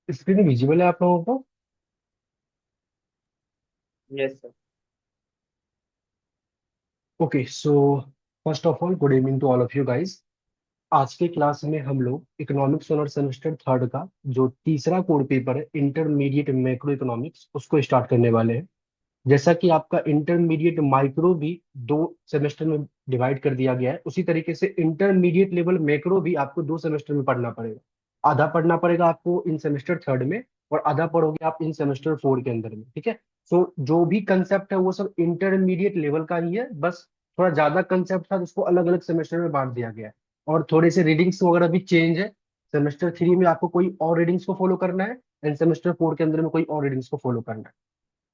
Screen visible है आप लोगों को? Yes sir. Okay so first of all good evening to all of you guys. आज के क्लास में हम लोग इकोनॉमिक्स ऑनर सेमेस्टर थर्ड का जो तीसरा कोर पेपर है इंटरमीडिएट मैक्रो इकोनॉमिक्स उसको स्टार्ट करने वाले हैं। जैसा कि आपका इंटरमीडिएट माइक्रो भी दो सेमेस्टर में डिवाइड कर दिया गया है, उसी तरीके से इंटरमीडिएट लेवल मैक्रो भी आपको दो सेमेस्टर में पढ़ना पड़ेगा। आधा पढ़ना पड़ेगा आपको इन सेमेस्टर थर्ड में, और आधा पढ़ोगे आप इन सेमेस्टर फोर के अंदर में, ठीक है। सो जो भी कंसेप्ट है वो सब इंटरमीडिएट लेवल का ही है, बस थोड़ा ज्यादा कंसेप्ट था जिसको अलग अलग सेमेस्टर में बांट दिया गया है। और थोड़े से रीडिंग्स वगैरह भी चेंज है। सेमेस्टर थ्री में आपको कोई और रीडिंग्स को फॉलो करना है, एंड सेमेस्टर फोर के अंदर में कोई और रीडिंग्स को फॉलो करना है।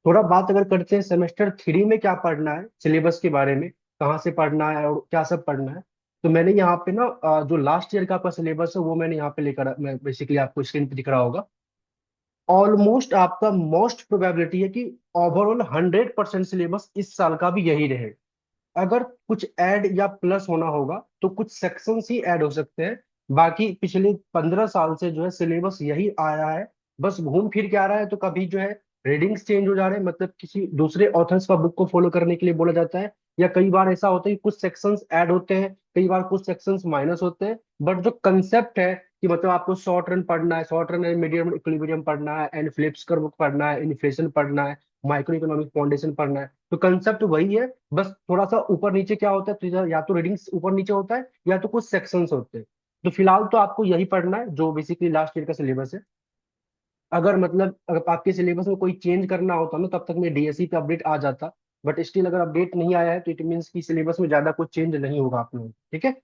थोड़ा बात अगर करते हैं सेमेस्टर थ्री में क्या पढ़ना है, सिलेबस के बारे में, कहाँ से पढ़ना है और क्या सब पढ़ना है। तो मैंने यहाँ पे ना जो लास्ट ईयर का आपका सिलेबस है वो मैंने यहाँ पे लेकर, मैं बेसिकली आपको स्क्रीन पे दिख रहा होगा। ऑलमोस्ट आपका मोस्ट प्रोबेबिलिटी है कि ओवरऑल 100% सिलेबस इस साल का भी यही रहे। अगर कुछ ऐड या प्लस होना होगा तो कुछ सेक्शंस ही ऐड हो सकते हैं। बाकी पिछले 15 साल से जो है सिलेबस यही आया है। बस घूम फिर के आ रहा है, तो कभी जो है रीडिंग्स चेंज हो जा रहे हैं, मतलब किसी दूसरे ऑथर्स का बुक को फॉलो करने के लिए बोला जाता है। या कई बार ऐसा होता है कि कुछ सेक्शंस ऐड होते हैं, कई बार कुछ सेक्शंस माइनस होते हैं। बट जो कंसेप्ट है कि मतलब आपको शॉर्ट रन पढ़ना है, short run and medium equilibrium पढ़ना है, एंड फिलिप्स कर्व पढ़ना है, इन्फ्लेशन पढ़ना है, माइक्रो इकोनॉमिक फाउंडेशन पढ़ना है, तो कंसेप्ट वही है। बस थोड़ा सा ऊपर नीचे क्या होता है, तो या तो रीडिंग्स ऊपर नीचे होता है या तो कुछ सेक्शंस होते हैं। तो फिलहाल तो आपको यही पढ़ना है जो बेसिकली लास्ट ईयर का सिलेबस है। अगर मतलब अगर आपके सिलेबस में कोई चेंज करना होता ना तब तक मैं डीएससी पे अपडेट आ जाता। बट स्टिल अगर अपडेट नहीं आया है तो इट मीन्स कि सिलेबस में ज्यादा कुछ चेंज नहीं होगा आप लोगों को, ठीक है।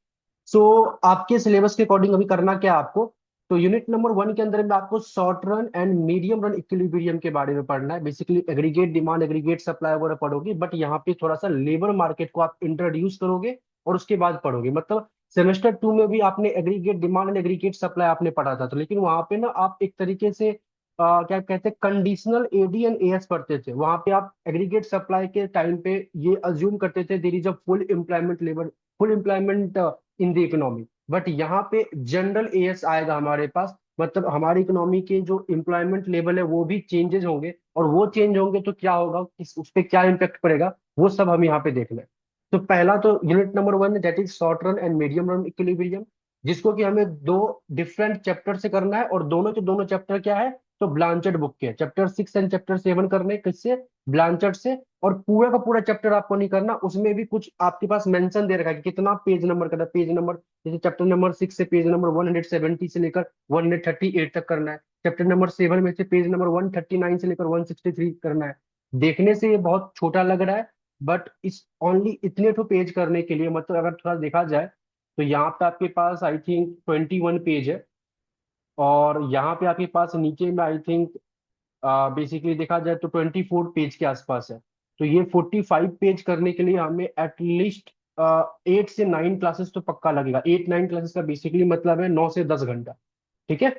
सो आपके सिलेबस के अकॉर्डिंग अभी करना क्या है आपको। तो यूनिट नंबर वन के अंदर में आपको short run and medium run equilibrium के बारे में पढ़ना है। Basically aggregate demand, aggregate supply वगैरह पढ़ोगे, बट यहाँ पे थोड़ा सा लेबर मार्केट को आप इंट्रोड्यूस करोगे और उसके बाद पढ़ोगे। मतलब सेमेस्टर टू में भी आपने aggregate demand and aggregate supply आपने पढ़ा था, तो लेकिन वहां पे ना आप एक तरीके से क्या कहते हैं कंडीशनल एडी एंड एएस पढ़ते थे। वहां पे आप एग्रीगेट सप्लाई के टाइम पे ये अज्यूम करते थे there is a full employment labour, full employment in the economy. But यहाँ पे जनरल एएस आएगा हमारे पास, मतलब हमारी इकोनॉमी के जो एम्प्लॉयमेंट लेवल है वो भी चेंजेस होंगे, और वो चेंज होंगे तो क्या होगा, उस पर क्या इम्पेक्ट पड़ेगा, वो सब हम यहाँ पे देखना है। तो पहला तो unit number one that is short run and medium run equilibrium, जिसको कि हमें दो डिफरेंट चैप्टर से करना है, और दोनों के दोनों चैप्टर क्या है, तो ब्लांचेट बुक के chapter six and chapter seven करने किससे, ब्लांचेट से। और पूरा का पूरा चैप्टर आपको नहीं करना, उसमें भी कुछ आपके पास मेंशन दे रखा है कि कितना पेज नंबर करना है, पेज नंबर जैसे चैप्टर नंबर सिक्स से पेज नंबर 170 से लेकर 138 तक करना है। चैप्टर नंबर सेवन में से पेज नंबर 139 से लेकर 163 करना है। देखने से ये बहुत छोटा लग रहा है, बट इस ओनली इतने तो पेज करने के लिए, मतलब अगर थोड़ा देखा जाए तो यहाँ पे आपके पास आई थिंक 21 पेज है, और यहाँ पे आपके पास नीचे में आई थिंक बेसिकली देखा जाए तो 24 पेज के आसपास है। तो ये 45 पेज करने के लिए हमें एटलीस्ट 8 से 9 क्लासेस तो पक्का लगेगा। 8 9 क्लासेस का बेसिकली मतलब है 9 से 10 घंटा, ठीक है।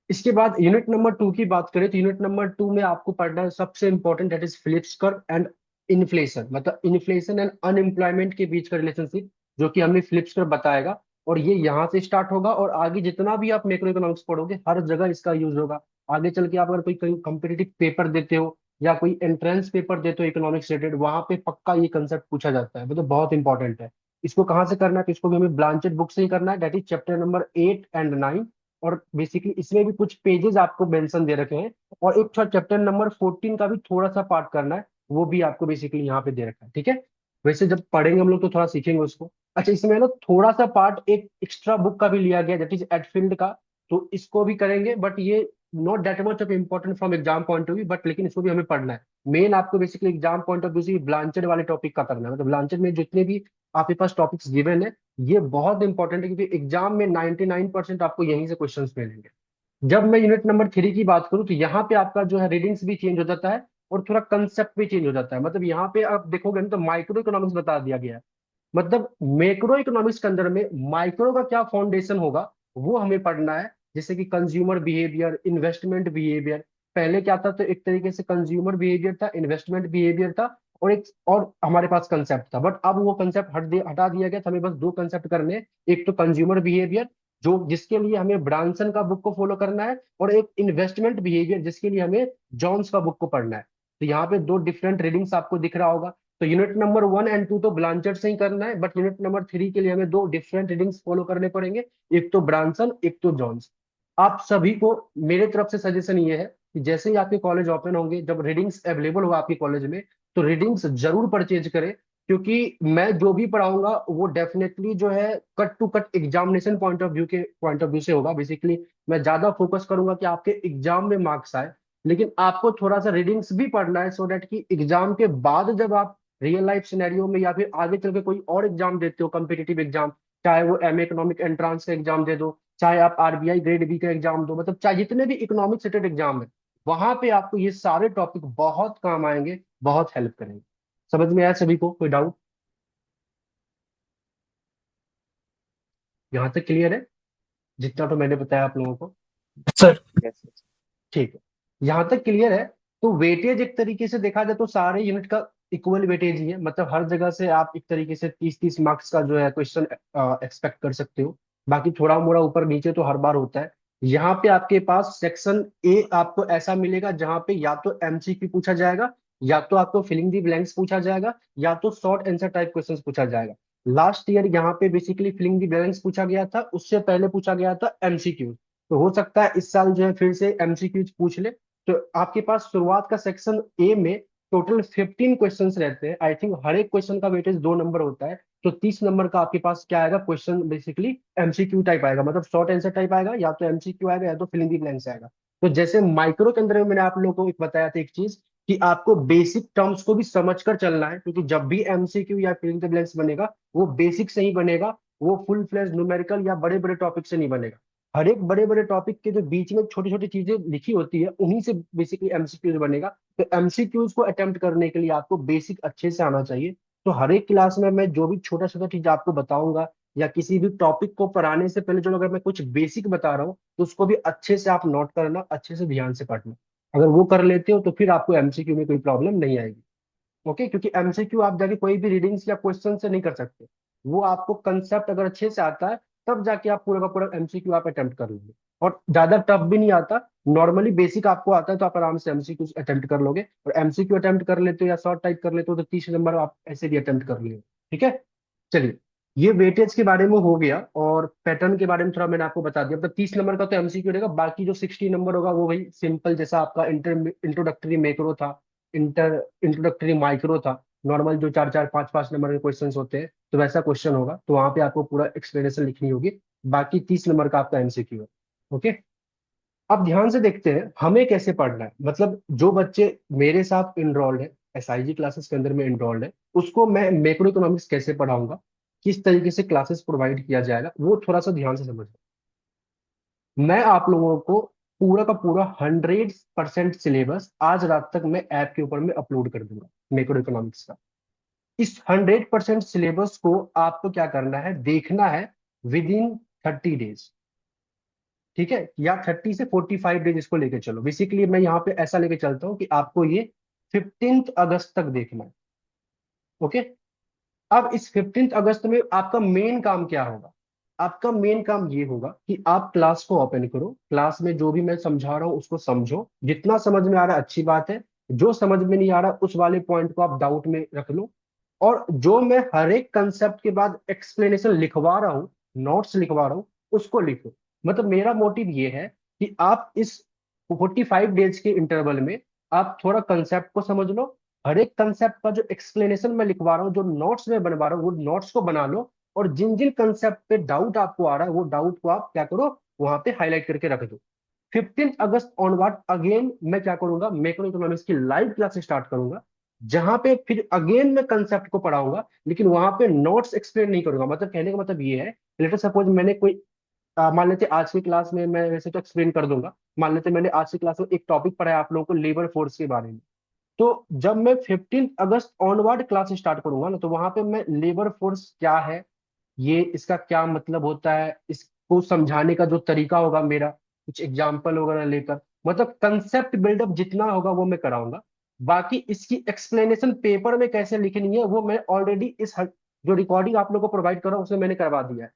इसके बाद यूनिट नंबर टू की बात करें तो यूनिट नंबर टू में आपको पढ़ना है सबसे important that is Phillips curve and inflation, मतलब इन्फ्लेशन एंड अनएम्प्लॉयमेंट के बीच का रिलेशनशिप, जो कि हमें फिलिप्स कर्व बताएगा। और ये यहाँ से स्टार्ट होगा, और आगे जितना भी आप मैक्रो इकोनॉमिक्स पढ़ोगे हर जगह इसका यूज होगा। आगे चल के आप अगर कोई कॉम्पिटिटिव पेपर देते हो या कोई एंट्रेंस पेपर देते हो इकोनॉमिक्स रिलेटेड, वहां पे पक्का ये कंसेप्ट पूछा जाता है, मतलब बहुत इंपॉर्टेंट है। इसको कहाँ से करना है, तो इसको भी हमें ब्लांचेट बुक से ही करना है, that is chapter number 8 and 9। और बेसिकली इसमें भी कुछ पेजेस आपको मेंशन दे रखे हैं, और एक चैप्टर नंबर 14 का भी थोड़ा सा पार्ट करना है, वो भी आपको बेसिकली यहाँ पे दे रखा है, ठीक है। वैसे जब पढ़ेंगे हम लोग तो थोड़ा सीखेंगे उसको। अच्छा, इसमें ना थोड़ा सा पार्ट एक एक्स्ट्रा बुक का भी लिया गया दैट इज एडफील्ड का, तो इसको भी करेंगे, बट ये not that much of important from exam point of view, but लेकिन इसको भी हमें पढ़ना है। मेन आपको basically exam point of view से ब्लांचेड वाले टॉपिक का करना है, मतलब ब्लांचेड में जितने भी आपके पास टॉपिक्स गिवन है ये बहुत इंपॉर्टेंट है, क्योंकि एग्जाम में 99% आपको यहीं से क्वेश्चंस मिलेंगे। जब मैं यूनिट नंबर थ्री की बात करूं तो यहाँ पे आपका जो है रीडिंग्स भी चेंज हो जाता है, और थोड़ा कंसेप्ट भी चेंज हो जाता है। मतलब यहाँ पे आप देखोगे ना तो माइक्रो इकोनॉमिक्स बता दिया गया है। मतलब मैक्रो इकोनॉमिक्स के अंदर में माइक्रो का क्या फाउंडेशन होगा वो हमें पढ़ना है, जैसे कि कंज्यूमर बिहेवियर, इन्वेस्टमेंट बिहेवियर। पहले क्या था, तो एक तरीके से कंज्यूमर बिहेवियर था, इन्वेस्टमेंट बिहेवियर था, और एक और हमारे पास कंसेप्ट था। बट अब वो कंसेप्ट हटा दिया गया, तो हमें बस दो कंसेप्ट करने हैं। एक तो कंज्यूमर बिहेवियर जो जिसके लिए हमें ब्रांसन का बुक को फॉलो करना है, और एक इन्वेस्टमेंट बिहेवियर जिसके लिए हमें जॉन्स का बुक को पढ़ना है। तो यहाँ पे दो डिफरेंट रीडिंग्स आपको दिख रहा होगा। तो यूनिट नंबर 1 एंड 2 तो ब्लांचर्ड से ही करना है, बट यूनिट नंबर 3 के लिए हमें दो डिफरेंट रीडिंग्स फॉलो करने पड़ेंगे, एक तो ब्रांसन एक तो जॉन्स। आप सभी को मेरे तरफ से सजेशन ये है कि जैसे ही आपके कॉलेज ओपन होंगे, जब रीडिंग्स अवेलेबल होगा आपके कॉलेज में, तो रीडिंग्स जरूर परचेज करें। क्योंकि मैं जो भी पढ़ाऊंगा वो डेफिनेटली जो है cut to cut examination point of view से होगा। बेसिकली मैं ज्यादा फोकस करूंगा कि आपके एग्जाम में मार्क्स आए, लेकिन आपको थोड़ा सा रीडिंग्स भी पढ़ना है, सो दैट कि एग्जाम के बाद जब आप रियल लाइफ सिनेरियो में या फिर आगे चल के कोई और एग्जाम देते हो, कम्पिटिटिव एग्जाम, चाहे वो एम इकोनॉमिक एंट्रांस का एग्जाम दे दो, चाहे आप आरबीआई ग्रेड बी का एग्जाम दो, मतलब चाहे जितने भी इकोनॉमिक सेटेड एग्जाम है, वहां पे आपको ये सारे टॉपिक बहुत काम आएंगे, बहुत हेल्प करेंगे। समझ में आया सभी को? कोई डाउट? यहाँ तक क्लियर है जितना तो मैंने बताया आप लोगों को? सर। यस। ठीक है, यहाँ तक क्लियर है। तो वेटेज एक तरीके से देखा जाए तो सारे यूनिट का इक्वल वेटेज ही है, मतलब हर जगह से आप एक तरीके से 30-30 मार्क्स का जो है क्वेश्चन एक्सपेक्ट कर सकते हो। बाकी थोड़ा मोड़ा ऊपर नीचे तो हर बार होता है। यहाँ पे आपके पास सेक्शन ए आपको ऐसा मिलेगा जहाँ पे या तो एमसीक्यू पूछा जाएगा, या तो आपको फिलिंग दी ब्लैंक्स पूछा जाएगा, या तो शॉर्ट आंसर टाइप क्वेश्चंस पूछा जाएगा। लास्ट ईयर यहाँ पे बेसिकली फिलिंग दी ब्लैंक्स पूछा गया था, उससे पहले पूछा गया था एमसीक्यू। तो हो सकता है इस साल जो है फिर से एमसीक्यूज पूछ ले। तो आपके पास शुरुआत का सेक्शन ए में टोटल 15 क्वेश्चंस रहते हैं। आई थिंक हर एक क्वेश्चन का वेटेज 2 नंबर होता है। तो 30 नंबर का आपके पास क्या आएगा क्वेश्चन, बेसिकली एमसीक्यू टाइप आएगा, मतलब शॉर्ट आंसर टाइप आएगा, या तो एमसीक्यू आएगा या तो फिलिंग दी ब्लैंक्स आएगा। तो जैसे माइक्रो के अंदर में मैंने आप लोगों को एक बताया था एक चीज, कि आपको बेसिक टर्म्स को भी समझकर चलना है, क्योंकि जब भी एमसीक्यू या फिलिंग द ब्लैंक्स बनेगा वो बेसिक से ही बनेगा, वो फुल फ्लेज न्यूमेरिकल या बड़े बड़े टॉपिक से नहीं बनेगा। हर एक बड़े बड़े टॉपिक के जो बीच में छोटी छोटी चीजें लिखी होती है उन्हीं से बेसिकली एमसीक्यूज बनेगा। तो एमसीक्यूज को अटेम्प्ट करने के लिए आपको बेसिक अच्छे से आना चाहिए। तो हर एक क्लास में मैं जो भी छोटा छोटा चीज आपको बताऊंगा, या किसी भी टॉपिक को पढ़ाने से पहले जो अगर मैं कुछ बेसिक बता रहा हूँ, तो उसको भी अच्छे से आप नोट करना, अच्छे से ध्यान से पढ़ना। अगर वो कर लेते हो तो फिर आपको एमसीक्यू में कोई प्रॉब्लम नहीं आएगी। ओके, क्योंकि एमसीक्यू आप जाके कोई भी रीडिंग्स या क्वेश्चन से नहीं कर सकते। वो आपको कंसेप्ट अगर अच्छे से आता है, तब जाके आप पूरा का पूरा एमसीक्यू आप अटेम्प्ट कर लोगे। और ज्यादा टफ भी नहीं आता, नॉर्मली बेसिक आपको आता है तो आप आराम से एमसीक्यू अटेम्प्ट कर लोगे। और एमसीक्यू अटेम्प्ट कर लेते हो या शॉर्ट टाइप कर लेते हो तो 30 नंबर आप ऐसे भी अटेम्प्ट कर लिए। ठीक है, चलिए। ये वेटेज के बारे में हो गया, और पैटर्न के बारे में थोड़ा मैंने आपको बता दिया। मतलब 30 नंबर का तो एमसीक्यू रहेगा, बाकी जो 60 नंबर होगा वो वही सिंपल, जैसा आपका इंट्रोडक्टरी मैक्रो था, इंट्रोडक्टरी माइक्रो था, नॉर्मल जो 4-4 5-5 नंबर के क्वेश्चन होते हैं, तो वैसा क्वेश्चन होगा। तो वहां पे आपको पूरा एक्सप्लेनेशन लिखनी होगी। बाकी 30 नंबर का आपका एमसीक्यू है। ओके, अब ध्यान से देखते हैं हमें कैसे पढ़ना है। मतलब जो बच्चे मेरे साथ इनरोल्ड है, एसआईजी क्लासेस के अंदर में इनरोल्ड है, उसको मैं मैक्रो इकोनॉमिक्स कैसे पढ़ाऊंगा, किस तरीके से क्लासेस प्रोवाइड किया जाएगा, वो थोड़ा सा ध्यान से समझ। मैं आप लोगों को पूरा का पूरा 100% सिलेबस आज रात तक मैं ऐप के ऊपर में अपलोड कर दूंगा मैक्रो इकोनॉमिक्स का। इस 100% सिलेबस को आपको क्या करना है, देखना है विद इन 30 डेज। ठीक है, या 30 से 45 डेज इसको लेके चलो। बेसिकली मैं यहाँ पे ऐसा लेके चलता हूँ कि आपको ये 15 अगस्त तक देखना है। ओके, अब इस 15 अगस्त में आपका मेन काम क्या होगा? आपका मेन काम ये होगा कि आप क्लास को ओपन करो, क्लास में जो भी मैं समझा रहा हूँ उसको समझो, जितना समझ में आ रहा है अच्छी बात है, जो समझ में नहीं आ रहा उस वाले पॉइंट को आप डाउट में रख लो। और जो मैं हर एक कंसेप्ट के बाद एक्सप्लेनेशन लिखवा रहा हूँ, नोट्स लिखवा रहा हूँ, उसको लिखो। मतलब मेरा मोटिव ये है कि आप इस 45 डेज के इंटरवल में आप थोड़ा कंसेप्ट को समझ लो। हर एक कंसेप्ट का जो एक्सप्लेनेशन मैं लिखवा रहा हूँ, जो नोट्स में बनवा रहा हूँ, वो नोट्स को बना लो। और जिन जिन कंसेप्ट पे डाउट आपको आ रहा है, वो डाउट को आप क्या करो, वहां पे हाईलाइट करके रख दो। 15 अगस्त ऑनवर्ड अगेन मैं क्या करूंगा, मैक्रो इकोनॉमिक्स की लाइव क्लास स्टार्ट करूंगा, जहां पे फिर अगेन मैं कंसेप्ट को पढ़ाऊंगा, लेकिन वहां पे नोट्स एक्सप्लेन नहीं करूंगा। मतलब कहने का मतलब ये है, लेटर सपोज मैंने कोई मान लेते आज की क्लास में मैं वैसे तो एक्सप्लेन कर दूंगा। मान लेते मैंने आज की क्लास में एक टॉपिक पढ़ाया आप लोगों को लेबर फोर्स के बारे में। तो जब मैं 15 अगस्त ऑनवर्ड क्लास स्टार्ट करूंगा ना, तो वहां पे मैं लेबर फोर्स क्या है, ये इसका क्या मतलब होता है, इसको समझाने का जो तरीका होगा मेरा, कुछ एग्जाम्पल वगैरह लेकर, मतलब कंसेप्ट बिल्डअप जितना होगा वो मैं कराऊंगा। बाकी इसकी एक्सप्लेनेशन पेपर में कैसे लिखनी है वो मैं ऑलरेडी जो रिकॉर्डिंग आप लोगों को प्रोवाइड कर रहा हूँ उसमें मैंने करवा दिया है।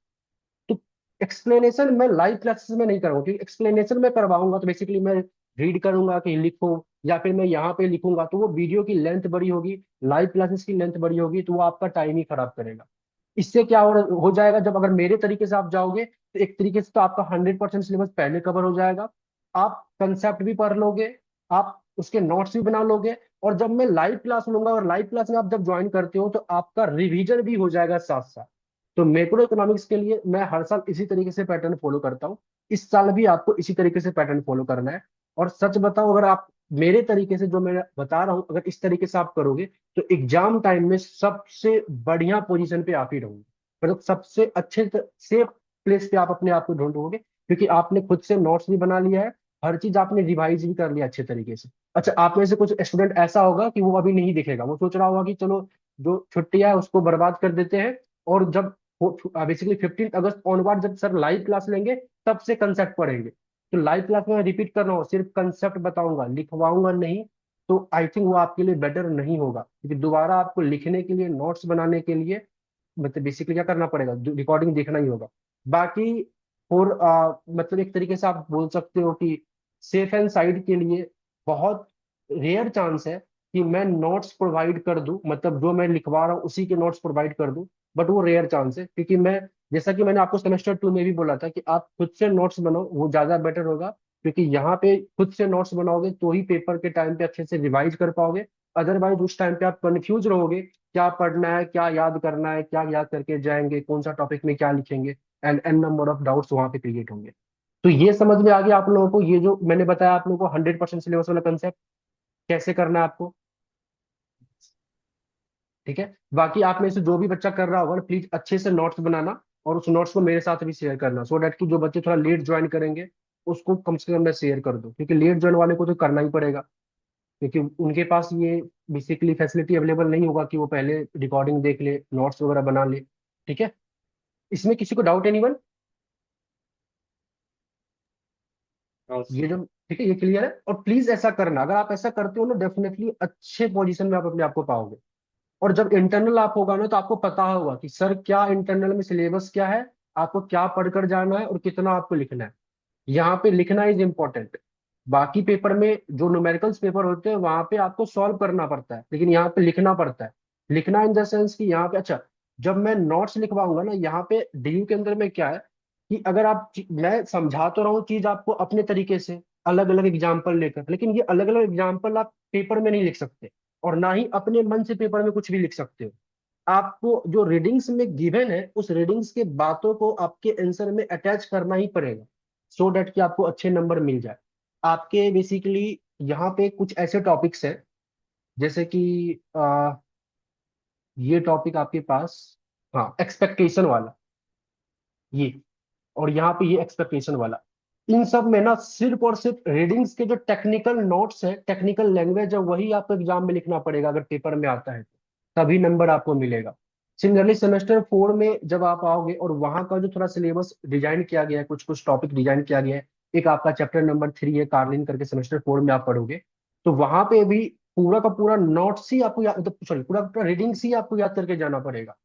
तो एक्सप्लेनेशन मैं लाइव क्लासेस में नहीं करूँगा, क्योंकि एक्सप्लेनेशन में करवाऊंगा तो बेसिकली मैं रीड करूंगा कि लिखो, या फिर मैं यहाँ पे लिखूंगा तो वो वीडियो की लेंथ बड़ी होगी, लाइव क्लासेस की लेंथ बड़ी होगी, तो वो आपका टाइम ही खराब करेगा। इससे क्या हो जाएगा, जब अगर मेरे तरीके से आप जाओगे तो एक तरीके से तो आपका 100% सिलेबस पहले कवर हो जाएगा, आप कंसेप्ट भी पढ़ लोगे, आप उसके नोट्स भी बना लोगे, और जब मैं लाइव क्लास लूंगा और लाइव क्लास में आप जब ज्वाइन करते हो तो आपका रिवीजन भी हो जाएगा साथ साथ। तो मैक्रो इकोनॉमिक्स के लिए मैं हर साल इसी तरीके से पैटर्न फॉलो करता हूँ। इस साल भी आपको इसी तरीके से पैटर्न फॉलो करना है। और सच बताओ, अगर आप मेरे तरीके से जो मैं बता रहा हूँ अगर इस तरीके से आप करोगे तो एग्जाम टाइम में सबसे बढ़िया पोजीशन पे आप ही रहोगे, मतलब सबसे अच्छे से प्लेस पे आप अपने आप को ढूंढोगे, क्योंकि आपने खुद से नोट्स भी बना लिया है, हर चीज आपने रिवाइज भी कर लिया अच्छे तरीके से। अच्छा, आप में से कुछ स्टूडेंट ऐसा होगा कि वो अभी नहीं दिखेगा, वो सोच रहा होगा कि चलो जो छुट्टियां है उसको बर्बाद कर देते हैं, और जब बेसिकली 15 अगस्त ऑनवर्ड जब सर लाइव क्लास लेंगे तब से कंसेप्ट पढ़ेंगे। तो लाइव क्लास में रिपीट कर रहा हूँ, सिर्फ कंसेप्ट बताऊंगा, लिखवाऊंगा नहीं। तो आई थिंक वो आपके लिए बेटर नहीं होगा, क्योंकि दोबारा आपको लिखने के लिए, नोट्स बनाने के लिए मतलब बेसिकली क्या करना पड़ेगा, रिकॉर्डिंग देखना ही होगा। बाकी और मतलब एक तरीके से आप बोल सकते हो कि सेफ एंड साइड के लिए बहुत रेयर चांस है कि मैं नोट्स प्रोवाइड कर दूं, मतलब जो मैं लिखवा रहा हूँ उसी के नोट्स प्रोवाइड कर दूं। बट वो रेयर चांस है, क्योंकि मैं, जैसा कि मैंने आपको सेमेस्टर 2 में भी बोला था कि आप खुद से नोट्स बनाओ, वो ज्यादा बेटर होगा। क्योंकि यहाँ पे खुद से नोट्स बनाओगे तो ही पेपर के टाइम पे अच्छे से रिवाइज कर पाओगे। अदरवाइज उस टाइम पे आप कंफ्यूज रहोगे, क्या पढ़ना है, क्या याद करना है, क्या याद करके जाएंगे, कौन सा टॉपिक में क्या लिखेंगे, and an number of doubts वहां पे क्रिएट होंगे। तो ये समझ में आ गया आप लोगों को, ये जो मैंने बताया आप लोगों को 100% सिलेबस वाला कंसेप्ट कैसे करना है आपको? ठीक है। बाकी आप में से जो भी बच्चा कर रहा होगा प्लीज अच्छे से नोट्स बनाना, और उस नोट्स को मेरे साथ भी शेयर करना, सो डैट कि जो बच्चे थोड़ा लेट ज्वाइन करेंगे उसको कम से कम मैं शेयर कर दूं, क्योंकि लेट ज्वाइन वाले को तो करना ही पड़ेगा, क्योंकि उनके पास ये बेसिकली फैसिलिटी अवेलेबल नहीं होगा कि वो पहले रिकॉर्डिंग देख ले, नोट्स वगैरह बना ले। ठीक है। इसमें किसी को डाउट एनीवन? हाँ ये जो, ठीक है, ये क्लियर है। और प्लीज ऐसा करना, अगर आप ऐसा करते हो ना डेफिनेटली अच्छे पोजीशन में आप अपने आप को पाओगे। और जब इंटरनल आप होगा ना तो आपको पता होगा कि सर क्या इंटरनल में सिलेबस क्या है, आपको क्या पढ़कर जाना है और कितना आपको लिखना है। यहाँ पे लिखना इज इम्पोर्टेंट। बाकी पेपर में जो न्यूमेरिकल्स पेपर होते हैं वहां पे आपको सॉल्व करना पड़ता है, लेकिन यहाँ पे लिखना पड़ता है। लिखना इन द सेंस कि यहाँ पे, अच्छा, जब मैं नोट्स लिखवाऊंगा ना यहाँ पे डीयू के अंदर में क्या है कि अगर मैं समझा तो रहा हूँ चीज आपको अपने तरीके से, अलग अलग एग्जाम्पल लेकर, लेकिन ये अलग अलग एग्जाम्पल आप पेपर में नहीं लिख सकते, और ना ही अपने मन से पेपर में कुछ भी लिख सकते हो। आपको जो रीडिंग्स में गिवन है उस रीडिंग्स के बातों को आपके आंसर में अटैच करना ही पड़ेगा, सो डैट कि आपको अच्छे नंबर मिल जाए। आपके बेसिकली यहाँ पे कुछ ऐसे टॉपिक्स हैं, जैसे कि ये टॉपिक आपके पास, हाँ, एक्सपेक्टेशन वाला, ये, और यहाँ पे ये एक्सपेक्टेशन वाला, इन सब में ना सिर्फ और सिर्फ रीडिंग्स के जो टेक्निकल नोट्स है, टेक्निकल लैंग्वेज है, वही आपको एग्जाम में लिखना पड़ेगा अगर पेपर में आता है तो, तभी नंबर आपको मिलेगा। सिमिलरली सेमेस्टर 4 में जब आप आओगे और वहां का जो थोड़ा सिलेबस डिजाइन किया गया है, कुछ कुछ टॉपिक डिजाइन किया गया है, एक आपका चैप्टर नंबर 3 है कार्लिन करके, सेमेस्टर 4 में आप पढ़ोगे, तो वहां पे भी पूरा का पूरा नोट्स ही आपको याद, सॉरी, पूरा का पूरा रीडिंग्स ही आपको याद करके जाना पड़ेगा।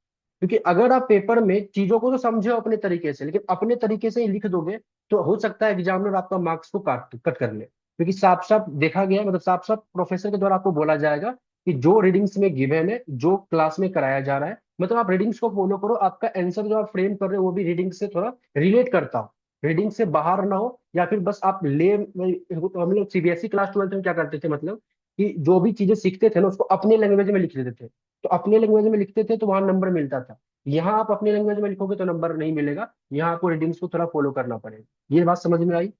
क्योंकि अगर आप पेपर में चीजों को तो समझे हो अपने तरीके से, लेकिन अपने तरीके से ही लिख दोगे तो हो सकता है एग्जामिनर आपका मार्क्स को काट कट कर ले, क्योंकि साफ साफ देखा गया है, मतलब साफ साफ प्रोफेसर के द्वारा आपको बोला जाएगा कि जो रीडिंग्स में गिवन है, जो क्लास में कराया जा रहा है, मतलब आप रीडिंग्स को फॉलो करो, आपका आंसर जो आप फ्रेम कर रहे हो वो भी रीडिंग से थोड़ा रिलेट करता हो, रीडिंग से बाहर ना हो, या फिर बस आप ले, हम लोग सीबीएसई क्लास 12 में क्या करते थे, मतलब कि जो भी चीजें सीखते थे ना उसको अपने लैंग्वेज में लिख लेते थे, तो अपने लैंग्वेज में लिखते थे तो वहां नंबर मिलता था। यहाँ आप अपनी लैंग्वेज में लिखोगे तो नंबर नहीं मिलेगा, यहाँ आपको रीडिंग्स को थोड़ा फॉलो करना पड़ेगा। ये बात समझ में आई?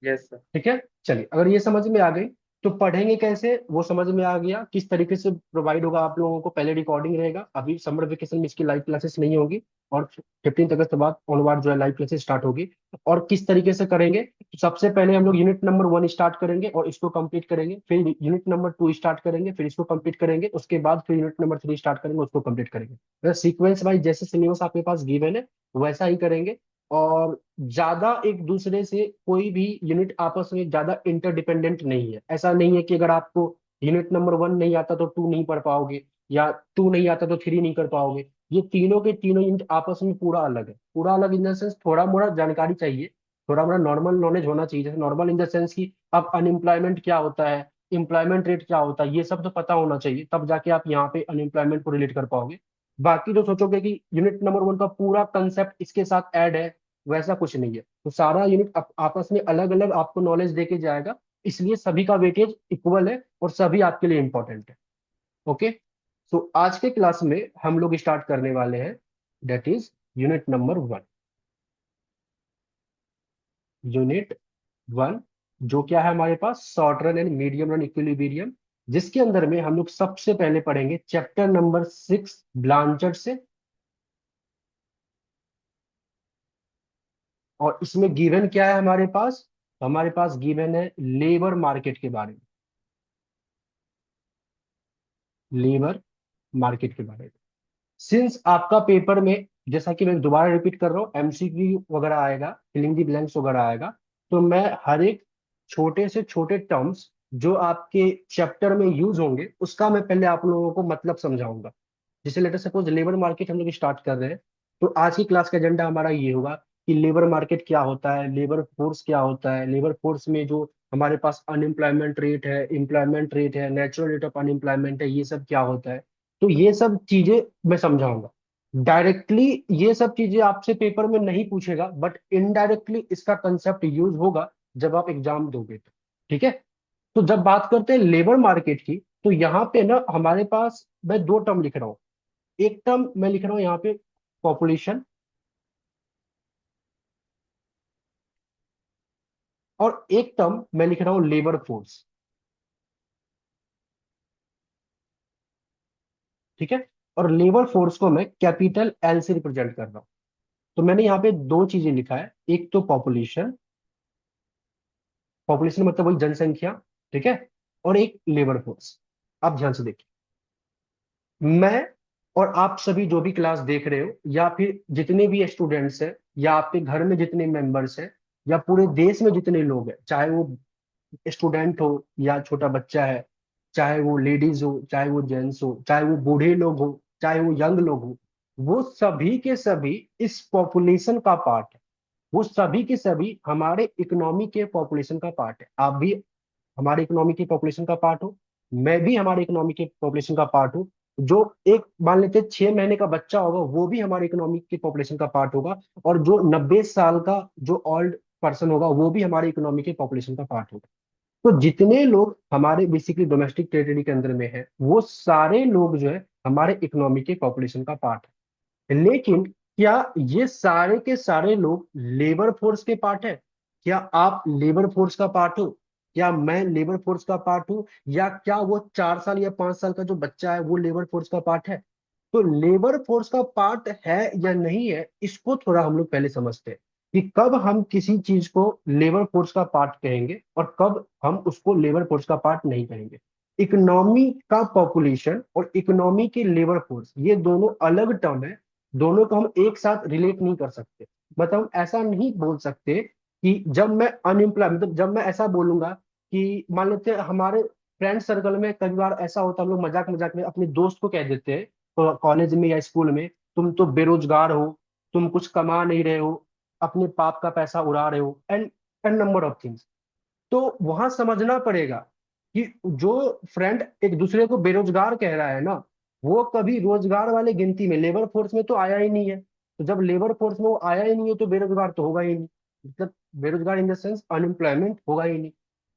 Yes sir. ठीक है। चलिए, अगर ये समझ में आ गई तो पढ़ेंगे कैसे वो समझ में आ गया, किस तरीके से प्रोवाइड होगा आप लोगों को, पहले रिकॉर्डिंग रहेगा, अभी समर वेकेशन में इसकी लाइव क्लासेस नहीं होगी, और 15 अगस्त के बाद ऑनवर्ड जो है लाइव क्लासेस स्टार्ट होगी। और किस तरीके से करेंगे, तो सबसे पहले हम लोग यूनिट नंबर 1 स्टार्ट करेंगे और इसको कंप्लीट करेंगे, फिर यूनिट नंबर 2 स्टार्ट करेंगे, फिर इसको कंप्लीट करेंगे, उसके बाद फिर यूनिट नंबर 3 स्टार्ट करेंगे, उसको कंप्लीट करेंगे, सीक्वेंस वाइज जैसे सिलेबस आपके पास गिवन है वैसा ही करेंगे। और ज्यादा एक दूसरे से कोई भी यूनिट आपस में ज्यादा इंटरडिपेंडेंट नहीं है, ऐसा नहीं है कि अगर आपको यूनिट नंबर 1 नहीं आता तो 2 नहीं पढ़ पाओगे, या 2 नहीं आता तो 3 नहीं कर पाओगे। ये तीनों के तीनों यूनिट आपस में पूरा अलग है। पूरा अलग इन द सेंस थोड़ा मोड़ा जानकारी चाहिए, थोड़ा मोड़ा नॉर्मल नॉलेज होना चाहिए। जैसे नॉर्मल इन द सेंस कि अब अनएम्प्लॉयमेंट क्या होता है, एम्प्लॉयमेंट रेट क्या होता है, ये सब तो पता होना चाहिए, तब जाके आप यहाँ पे अनएम्प्लॉयमेंट को रिलेट कर पाओगे। बाकी जो सोचोगे कि यूनिट नंबर 1 का पूरा कंसेप्ट इसके साथ ऐड है, वैसा कुछ नहीं है। तो सारा यूनिट आपस में अलग अलग आपको नॉलेज देके जाएगा, इसलिए सभी का वेटेज इक्वल है और सभी आपके लिए इंपॉर्टेंट है। ओके। सो आज के क्लास में हम लोग स्टार्ट करने वाले हैं, that is unit number 1। Unit 1 जो क्या है हमारे पास, short run and medium run equilibrium, जिसके अंदर में हम लोग सबसे पहले पढ़ेंगे चैप्टर नंबर 6 ब्लांचर्ड से। और इसमें गिवन क्या है हमारे पास गिवन है लेबर मार्केट के बारे में, लेबर मार्केट के बारे में। सिंस आपका पेपर में, जैसा कि मैं दोबारा रिपीट कर रहा हूँ, एमसीक्यू वगैरह आएगा, फिलिंग द ब्लैंक्स वगैरह आएगा, तो मैं हर एक छोटे से छोटे टर्म्स जो आपके चैप्टर में यूज होंगे उसका मैं पहले आप लोगों को मतलब समझाऊंगा। जैसे लेटर सपोज लेबर मार्केट हम लोग स्टार्ट कर रहे हैं, तो आज की क्लास का एजेंडा हमारा ये होगा कि लेबर मार्केट क्या होता है, लेबर फोर्स क्या होता है, लेबर फोर्स में जो हमारे पास अनएम्प्लॉयमेंट रेट है, एम्प्लॉयमेंट रेट है, नेचुरल रेट ऑफ अनएम्प्लॉयमेंट है, ये सब क्या होता है। तो ये सब चीजें मैं समझाऊंगा। डायरेक्टली ये सब चीजें आपसे पेपर में नहीं पूछेगा, बट इनडायरेक्टली इसका कंसेप्ट यूज होगा जब आप एग्जाम दोगे तो। ठीक है। तो जब बात करते हैं लेबर मार्केट की, तो यहाँ पे ना हमारे पास मैं दो टर्म लिख रहा हूँ। एक टर्म मैं लिख रहा हूँ यहाँ पे पॉपुलेशन, और एक टर्म मैं लिख रहा हूँ लेबर फोर्स। ठीक है। और लेबर फोर्स को मैं कैपिटल एल से रिप्रेजेंट कर रहा हूँ। तो मैंने यहाँ पे दो चीजें लिखा है, एक तो पॉपुलेशन, पॉपुलेशन मतलब वही जनसंख्या, ठीक है, और एक लेबर फोर्स। आप ध्यान से देखिए, मैं और आप सभी जो भी क्लास देख रहे हो, या फिर जितने भी स्टूडेंट्स हैं, या आपके घर में जितने मेंबर्स हैं, या पूरे देश में जितने लोग हैं, चाहे वो स्टूडेंट हो या छोटा बच्चा है, चाहे वो लेडीज हो, चाहे वो जेंट्स हो, चाहे वो बूढ़े लोग हो, चाहे वो यंग लोग हो, वो सभी के सभी इस पॉपुलेशन का पार्ट है। वो सभी के सभी हमारे इकोनॉमी के पॉपुलेशन का पार्ट है। आप भी हमारे इकोनॉमी की पॉपुलेशन का पार्ट हो, मैं भी हमारे इकोनॉमी के पॉपुलेशन का पार्ट हूँ। जो एक मान लेते 6 महीने का बच्चा होगा वो भी हमारे इकोनॉमी की पॉपुलेशन का पार्ट होगा, और जो 90 साल का जो ओल्ड पर्सन होगा वो भी हमारे इकोनॉमी के पॉपुलेशन का पार्ट होगा। तो जितने लोग हमारे बेसिकली डोमेस्टिक टेरिटरी के अंदर में है, वो सारे लोग जो है हमारे इकोनॉमी के पॉपुलेशन का पार्ट है। लेकिन क्या ये सारे के सारे लोग लेबर फोर्स के पार्ट है? क्या आप लेबर फोर्स का पार्ट हो? क्या मैं लेबर फोर्स का पार्ट हूँ? या क्या वो 4 साल या 5 साल का जो बच्चा है वो लेबर फोर्स का पार्ट है? तो लेबर फोर्स का पार्ट है या नहीं है, इसको थोड़ा हम लोग पहले समझते हैं कि कब हम किसी चीज को लेबर फोर्स का पार्ट कहेंगे और कब हम उसको लेबर फोर्स का पार्ट नहीं कहेंगे। इकोनॉमी का पॉपुलेशन और इकोनॉमी के लेबर फोर्स ये दोनों अलग टर्म है, दोनों को हम एक साथ रिलेट नहीं कर सकते। मतलब हम ऐसा नहीं बोल सकते कि जब मैं अनएम्प्लॉय, मतलब जब मैं ऐसा बोलूंगा कि मान लेते हैं हमारे फ्रेंड सर्कल में कई बार ऐसा होता है, हम लोग मजाक मजाक में अपने दोस्त को कह देते हैं कॉलेज में या स्कूल में, तुम तो बेरोजगार हो, तुम कुछ कमा नहीं रहे हो, अपने पाप का पैसा उड़ा रहे हो, and and number of things. तो वहां समझना पड़ेगा कि जो फ्रेंड एक दूसरे को बेरोजगार कह रहा है ना, वो कभी रोजगार वाले गिनती में लेबर फोर्स में तो आया ही नहीं है। तो जब लेबर फोर्स में वो आया ही नहीं है तो बेरोजगार तो होगा ही नहीं। मतलब बेरोजगार इन द सेंस अनएम्प्लॉयमेंट होगा ही नहीं।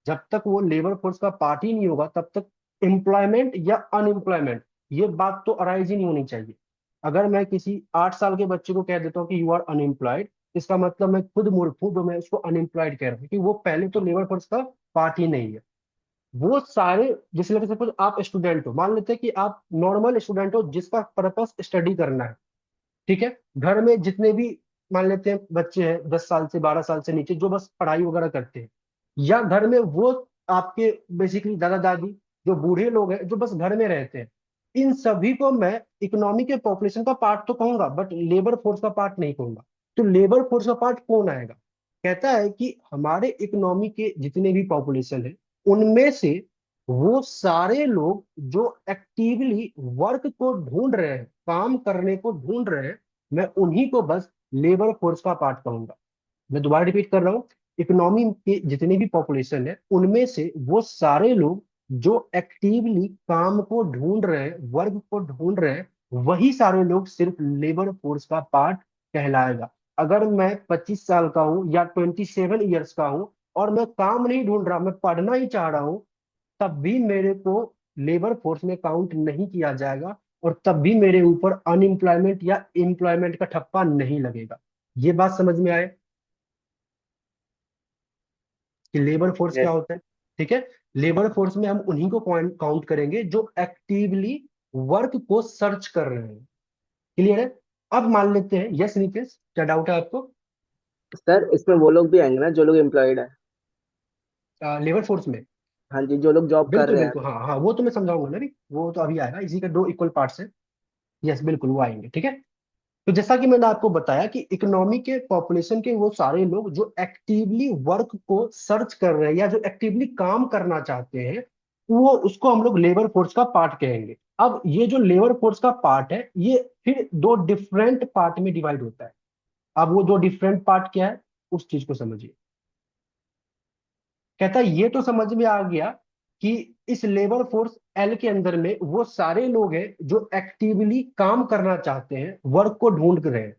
जब तक वो लेबर फोर्स का पार्ट ही नहीं होगा तब तक एम्प्लॉयमेंट या अनएम्प्लॉयमेंट ये बात तो अराइज ही नहीं होनी चाहिए। अगर मैं किसी 8 साल के बच्चे को कह देता हूँ कि यू आर अनएम्प्लॉयड, इसका मतलब मैं खुद मूर्ख हूं जो मैं उसको अनएम्प्लॉयड कह रहा हूँ, क्योंकि वो पहले तो लेबर फोर्स का पार्ट ही नहीं है। वो सारे, जैसे लेकर सपोज आप स्टूडेंट हो, मान लेते हैं कि आप नॉर्मल स्टूडेंट हो जिसका पर्पस स्टडी करना है, ठीक है। घर में जितने भी मान लेते हैं बच्चे हैं 10 साल से 12 साल से नीचे जो बस पढ़ाई वगैरह करते हैं, या घर में वो आपके बेसिकली दादा दादी जो बूढ़े लोग हैं जो बस घर में रहते हैं, इन सभी को मैं इकोनॉमी के पॉपुलेशन का पार्ट तो कहूंगा बट लेबर फोर्स का पार्ट नहीं कहूंगा। तो लेबर फोर्स का पार्ट कौन आएगा? कहता है कि हमारे इकोनॉमी के जितने भी पॉपुलेशन है उनमें से वो सारे लोग जो एक्टिवली वर्क को ढूंढ रहे हैं, काम करने को ढूंढ रहे हैं, मैं उन्हीं को बस लेबर फोर्स का पार्ट कहूंगा। मैं दोबारा रिपीट कर रहा हूँ, इकोनॉमी के जितनी भी पॉपुलेशन है उनमें से वो सारे लोग जो एक्टिवली काम को ढूंढ रहे हैं, वर्क को ढूंढ रहे हैं, वही सारे लोग सिर्फ लेबर फोर्स का पार्ट कहलाएगा। अगर मैं 25 साल का हूँ या 27 ईयर्स का हूँ और मैं काम नहीं ढूंढ रहा, मैं पढ़ना ही चाह रहा हूँ, तब भी मेरे को लेबर फोर्स में काउंट नहीं किया जाएगा, और तब भी मेरे ऊपर अनएम्प्लॉयमेंट या एम्प्लॉयमेंट का ठप्पा नहीं लगेगा। ये बात समझ में आए कि लेबर फोर्स क्या यस। होता है? ठीक है। लेबर फोर्स में हम उन्हीं को काउंट करेंगे जो एक्टिवली वर्क को सर्च कर रहे हैं। क्लियर है? अब मान लेते हैं, यस निकेश, क्या डाउट है आपको? सर इसमें वो लोग भी आएंगे ना जो लोग एम्प्लॉयड है? लेबर फोर्स में? हाँ जी, जो लोग जॉब कर बिल्कुल रहे हैं। बिल्कुल, हाँ हाँ, वो तो मैं समझाऊंगा ना, अभी वो तो अभी आएगा, इसी का दो इक्वल पार्ट्स है। यस बिल्कुल, वो आएंगे। ठीक है। तो जैसा कि मैंने आपको बताया कि इकोनॉमी के पॉपुलेशन के वो सारे लोग जो एक्टिवली वर्क को सर्च कर रहे हैं या जो एक्टिवली काम करना चाहते हैं, वो उसको हम लोग लेबर फोर्स का पार्ट कहेंगे। अब ये जो लेबर फोर्स का पार्ट है, ये फिर दो डिफरेंट पार्ट में डिवाइड होता है। अब वो दो डिफरेंट पार्ट क्या है, उस चीज को समझिए। कहता है ये तो समझ में आ गया कि इस लेबर फोर्स एल के अंदर में वो सारे लोग हैं जो एक्टिवली काम करना चाहते हैं, वर्क को ढूंढ रहे हैं।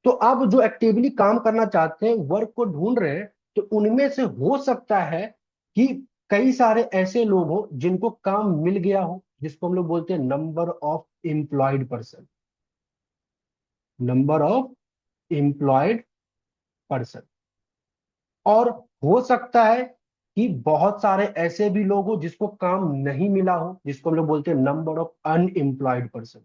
तो अब जो एक्टिवली काम करना चाहते हैं, वर्क को ढूंढ रहे हैं, तो उनमें से हो सकता है कि कई सारे ऐसे लोग हों जिनको काम मिल गया हो, जिसको हम लोग बोलते हैं number of employed person. Number of employed person. और हो सकता है कि बहुत सारे ऐसे भी लोग हो जिसको काम नहीं मिला हो, जिसको हम लोग बोलते हैं number of unemployed person.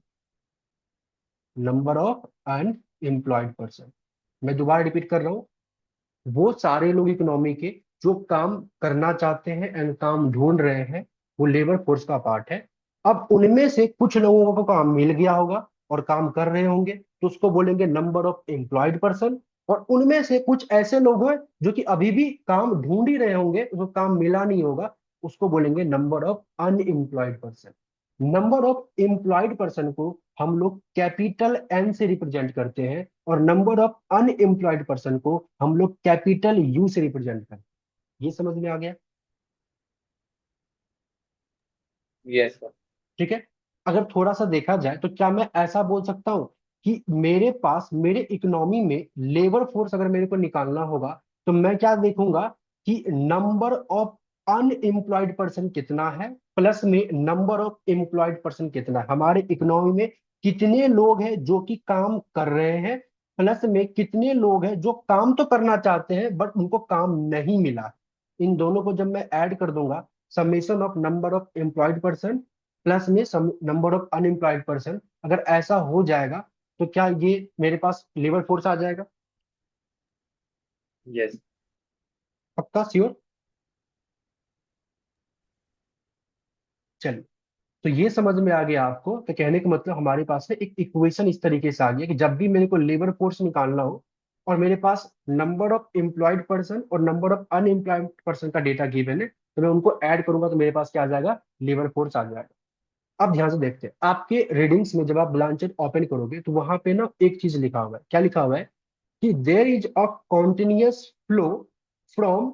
Number of unemployed person. मैं दोबारा रिपीट कर रहा हूं, वो सारे लोग इकोनॉमी के जो काम करना चाहते हैं एंड काम ढूंढ रहे हैं, वो लेबर फोर्स का पार्ट है। अब उनमें से कुछ लोगों को काम मिल गया होगा और काम कर रहे होंगे, तो उसको बोलेंगे नंबर ऑफ एम्प्लॉयड पर्सन। और उनमें से कुछ ऐसे लोग हैं जो कि अभी भी काम ढूंढ ही रहे होंगे, उसको काम मिला नहीं होगा, उसको बोलेंगे number of unemployed person. Number of employed person को हम लोग कैपिटल एन से रिप्रेजेंट करते हैं, और नंबर ऑफ अनएम्प्लॉयड पर्सन को हम लोग कैपिटल यू से रिप्रेजेंट करते हैं। ये समझ में आ गया? Yes sir. ठीक है। अगर थोड़ा सा देखा जाए तो क्या मैं ऐसा बोल सकता हूं कि मेरे पास, मेरे इकोनॉमी में लेबर फोर्स अगर मेरे को निकालना होगा, तो मैं क्या देखूंगा कि नंबर ऑफ अनएम्प्लॉयड पर्सन कितना है, प्लस में नंबर ऑफ एम्प्लॉयड पर्सन कितना है। हमारे इकोनॉमी में कितने लोग हैं जो कि काम कर रहे हैं, प्लस में कितने लोग हैं जो काम तो करना चाहते हैं बट उनको काम नहीं मिला। इन दोनों को जब मैं ऐड कर दूंगा, summation of number of employed person plus में नंबर ऑफ अनएम्प्लॉयड पर्सन, अगर ऐसा हो जाएगा, तो क्या ये मेरे पास लेबर फोर्स आ जाएगा? यस। पक्का श्योर? चलिए। तो ये समझ में आ गया आपको, तो कहने का मतलब हमारे पास में एक इक्वेशन इस तरीके से आ गया कि जब भी मेरे को लेबर फोर्स निकालना हो और मेरे पास नंबर ऑफ एम्प्लॉयड पर्सन और नंबर ऑफ अनएम्प्लॉयड पर्सन का डेटा गिवन है, तो मैं उनको ऐड करूंगा तो मेरे पास क्या आ जाएगा, लेबर फोर्स आ जाएगा। अब ध्यान से देखते हैं, आपके रीडिंग्स में जब आप ब्लांचेट ओपन करोगे तो वहां पे ना एक चीज लिखा हुआ है। क्या लिखा हुआ है? कि there is a continuous flow from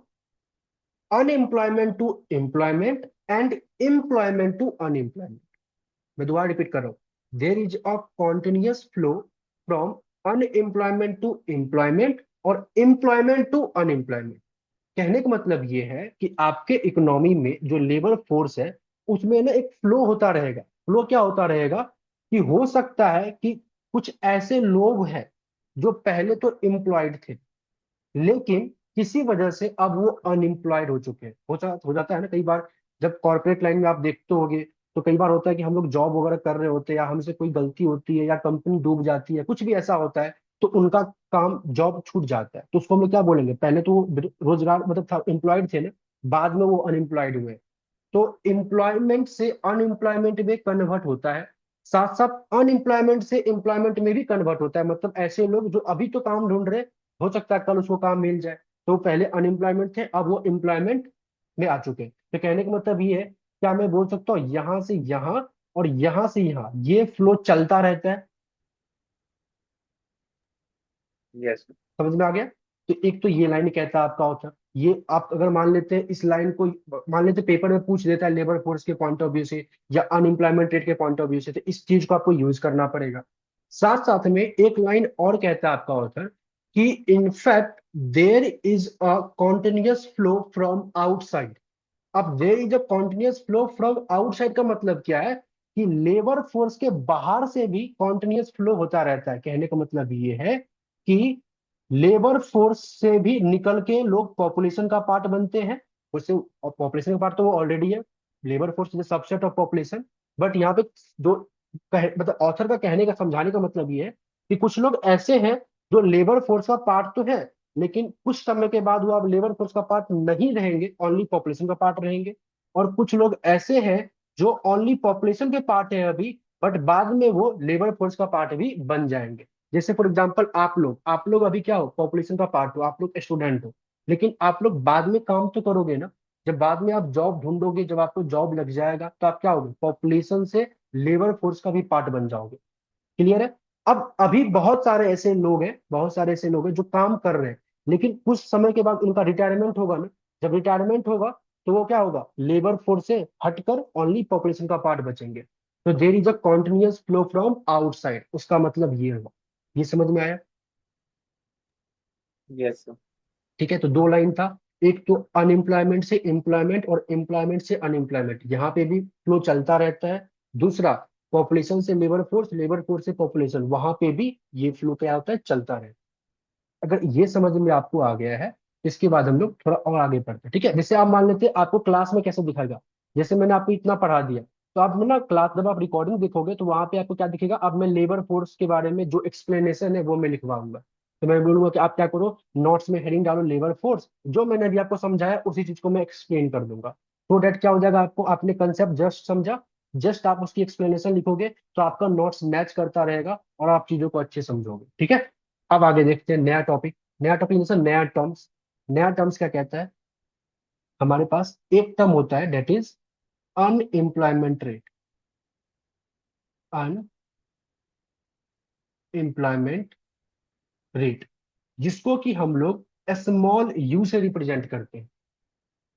unemployment to employment and employment to unemployment. मैं दोबारा रिपीट कर रहा हूं, there is a continuous flow from unemployment to employment और एम्प्लॉयमेंट टू अनएम्प्लॉयमेंट। कहने का मतलब ये है कि आपके इकोनॉमी में जो लेबर फोर्स है, उसमें ना एक फ्लो होता रहेगा। फ्लो क्या होता रहेगा कि हो सकता है कि कुछ ऐसे लोग हैं जो पहले तो एम्प्लॉयड थे, लेकिन किसी वजह से अब वो अनएम्प्लॉयड हो चुके हैं। हो जाता है ना कई बार, जब कॉर्पोरेट लाइन में आप देखते होगे, तो कई बार होता है कि हम लोग जॉब वगैरह कर रहे होते हैं या हमसे कोई गलती होती है या कंपनी डूब जाती है, कुछ भी ऐसा होता है, तो उनका काम, जॉब छूट जाता है, तो उसको हम लोग क्या बोलेंगे? पहले तो वो रोजगार मतलब था, एम्प्लॉयड थे ना, बाद में वो अनएम्प्लॉयड हुए। तो एम्प्लॉयमेंट से अनएम्प्लॉयमेंट में कन्वर्ट होता है, साथ साथ अनएम्प्लॉयमेंट से एम्प्लॉयमेंट में भी कन्वर्ट होता है। मतलब ऐसे लोग जो अभी तो काम ढूंढ रहे, हो सकता है कल उसको काम मिल जाए, तो पहले अनएम्प्लॉयमेंट थे, अब वो एम्प्लॉयमेंट में आ चुके हैं। तो कहने का मतलब ये है क्या मैं बोल सकता हूँ यहां से यहां और यहां से यहां ये फ्लो चलता रहता है? यस समझ में आ गया? तो एक तो ये लाइन कहता है आपका ऑथर, ये आप अगर मान लेते हैं इस लाइन को, मान लेते पेपर में पूछ देता है लेबर फोर्स के पॉइंट ऑफ व्यू से या अनएम्प्लॉयमेंट रेट के पॉइंट ऑफ व्यू से, तो इस चीज को आपको यूज करना पड़ेगा। साथ साथ में एक लाइन और कहता है आपका ऑथर कि in fact there is a continuous flow from outside. अब there is a continuous flow from outside का मतलब क्या है कि लेबर फोर्स के बाहर से भी कॉन्टिन्यूअस फ्लो होता रहता है। कहने का मतलब ये है कि लेबर फोर्स से भी निकल के लोग पॉपुलेशन का पार्ट बनते हैं। उससे पॉपुलेशन का पार्ट तो वो ऑलरेडी है, labour force is subset of population. But यहाँ पे जो मतलब ऑथर का कहने का समझाने का मतलब ये है कि कुछ लोग ऐसे हैं जो लेबर फोर्स का पार्ट तो है, लेकिन कुछ समय के बाद वो अब लेबर फोर्स का पार्ट नहीं रहेंगे, ओनली पॉपुलेशन का पार्ट रहेंगे। और कुछ लोग ऐसे हैं जो ओनली पॉपुलेशन के पार्ट है अभी, बट बाद में वो लेबर फोर्स का पार्ट भी बन जाएंगे। जैसे फॉर एग्जांपल आप लोग अभी क्या हो, पॉपुलेशन का पार्ट हो, आप लोग स्टूडेंट हो, लेकिन आप लोग बाद में काम तो करोगे ना। जब बाद में आप जॉब ढूंढोगे, जब आपको जॉब लग जाएगा, तो आप क्या होगे, पॉपुलेशन से लेबर फोर्स का भी पार्ट बन जाओगे। क्लियर है? अब अभी बहुत सारे ऐसे लोग हैं जो काम कर रहे हैं, लेकिन कुछ समय के बाद उनका रिटायरमेंट होगा ना। जब रिटायरमेंट होगा तो वो क्या होगा, लेबर फोर्स से हटकर ओनली पॉपुलेशन का पार्ट बचेंगे। तो देर is a continuous flow from outside, उसका मतलब ये हुआ। ये समझ में आया? Yes sir. ठीक है, तो दो लाइन था। एक तो अनएम्प्लॉयमेंट से एम्प्लॉयमेंट और एम्प्लॉयमेंट से अनएम्प्लॉयमेंट, यहाँ पे भी फ्लो चलता रहता है। दूसरा, पॉपुलेशन से लेबर फोर्स, लेबर फोर्स से पॉपुलेशन, वहां पे भी ये फ्लो क्या होता है, चलता रहता है। अगर ये समझ में आपको आ गया है, इसके बाद हम लोग थोड़ा और आगे बढ़ते हैं। ठीक है, जैसे आप मान लेते हैं आपको क्लास में कैसे दिखाएगा, जैसे मैंने आपको इतना पढ़ा दिया, तो आप ना क्लास जब आप रिकॉर्डिंग देखोगे तो वहां पे आपको क्या दिखेगा, अब मैं लेबर फोर्स के बारे में जो एक्सप्लेनेशन है वो मैं लिखवाऊंगा। तो मैं बोलूंगा कि आप क्या करो, नोट्स में हेडिंग डालो लेबर फोर्स, जो मैंने अभी आपको समझाया उसी चीज को मैं एक्सप्लेन कर दूंगा। तो डेट क्या हो जाएगा, आपको आपने कंसेप्ट जस्ट समझा, जस्ट आप उसकी एक्सप्लेनेशन लिखोगे तो आपका नोट्स मैच करता रहेगा और आप चीजों को अच्छे समझोगे। ठीक है, अब आगे देखते हैं नया टॉपिक। नया टॉपिक जैसे नया टर्म्स। नया टर्म्स क्या कहता है, हमारे पास एक टर्म होता है that is unemployment rate. Unemployment rate, जिसको कि हम लोग स्मॉल यू से रिप्रेजेंट करते हैं।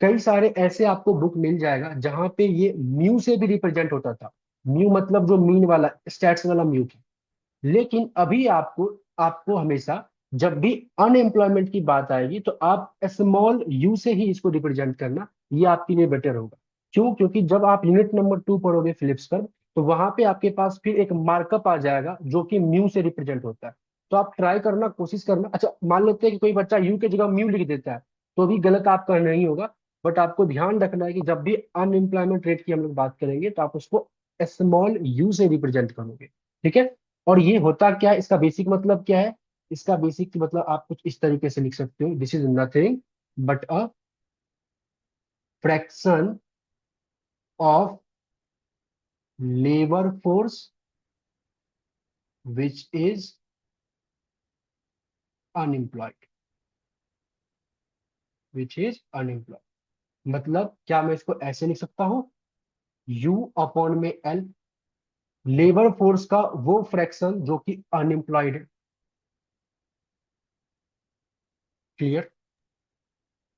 कई सारे ऐसे आपको बुक मिल जाएगा जहां पे ये म्यू से भी रिप्रेजेंट होता था। म्यू मतलब जो मीन वाला, स्टैट्स वाला म्यू था। लेकिन अभी आपको आपको हमेशा जब भी अनएम्प्लॉयमेंट की बात आएगी तो आप स्मॉल यू से ही इसको रिप्रेजेंट करना, ये आपके लिए बेटर होगा। क्यों? क्योंकि जब आप यूनिट नंबर 2 पढ़ोगे फिलिप्स कर्व, तो वहां पे आपके पास फिर एक मार्कअप आ जाएगा जो कि म्यू से रिप्रेजेंट होता है। तो आप ट्राई करना, कोशिश करना। अच्छा, मान लेते हैं कि कोई बच्चा यू की जगह म्यू लिख देता है, तो भी गलत आपका नहीं होगा। बट आपको ध्यान रखना है कि जब भी अनएम्प्लॉयमेंट रेट की हम लोग बात करेंगे तो आप उसको स्मॉल यू से रिप्रेजेंट करोगे। ठीक है, और ये होता क्या है, इसका बेसिक मतलब क्या है, इसका बेसिक मतलब आप कुछ इस तरीके से लिख सकते हो, this is nothing but a fraction of labour force which is unemployed. Which is unemployed मतलब क्या, मैं इसको ऐसे लिख सकता हूं, यू अपॉन में एल, लेबर फोर्स का वो फ्रैक्शन जो कि अनएम्प्लॉयड है। क्लियर?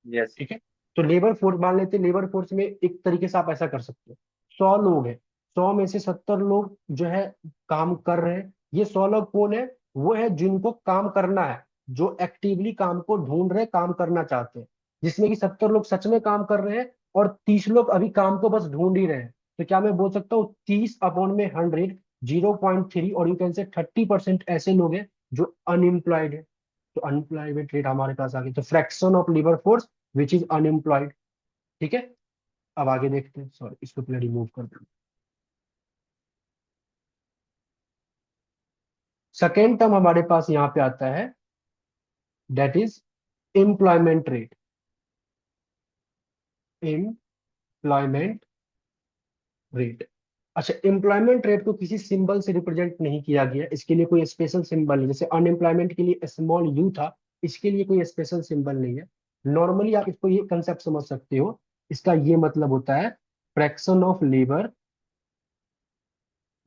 यस ठीक है, तो लेबर फोर्स मान लेते हैं, लेबर फोर्स में एक तरीके से आप ऐसा कर सकते हो, 100 लोग हैं, 100 में से 70 लोग जो है काम कर रहे हैं। ये 100 लोग कौन है, वो है जिनको काम करना है, जो एक्टिवली काम को ढूंढ रहे, काम करना चाहते हैं। जिसमें कि 70 लोग सच में काम कर रहे हैं और 30 लोग अभी काम को बस ढूंढ ही रहे हैं। तो क्या मैं बोल सकता हूँ 30/100, 0.3, और यू कैन से 30% ऐसे लोग हैं जो अनएम्प्लॉयड है। तो अनएम्प्लॉयमेंट रेट हमारे पास आ गई, तो fraction of labour force which is unemployed. ठीक है, अब आगे देखते हैं, सॉरी इसको पहले रिमूव कर दें। सेकेंड टर्म हमारे पास यहाँ पे आता है, that is employment rate. Employment rate. अच्छा, एम्प्लॉयमेंट रेट को किसी सिंबल से रिप्रेजेंट नहीं किया गया, इसके लिए कोई स्पेशल सिंबल नहीं। जैसे अनएम्प्लॉयमेंट के लिए स्मॉल यू था, इसके लिए कोई स्पेशल सिंबल नहीं है। नॉर्मली आप इसको ये कंसेप्ट समझ सकते हो, इसका ये मतलब होता है fraction of labour,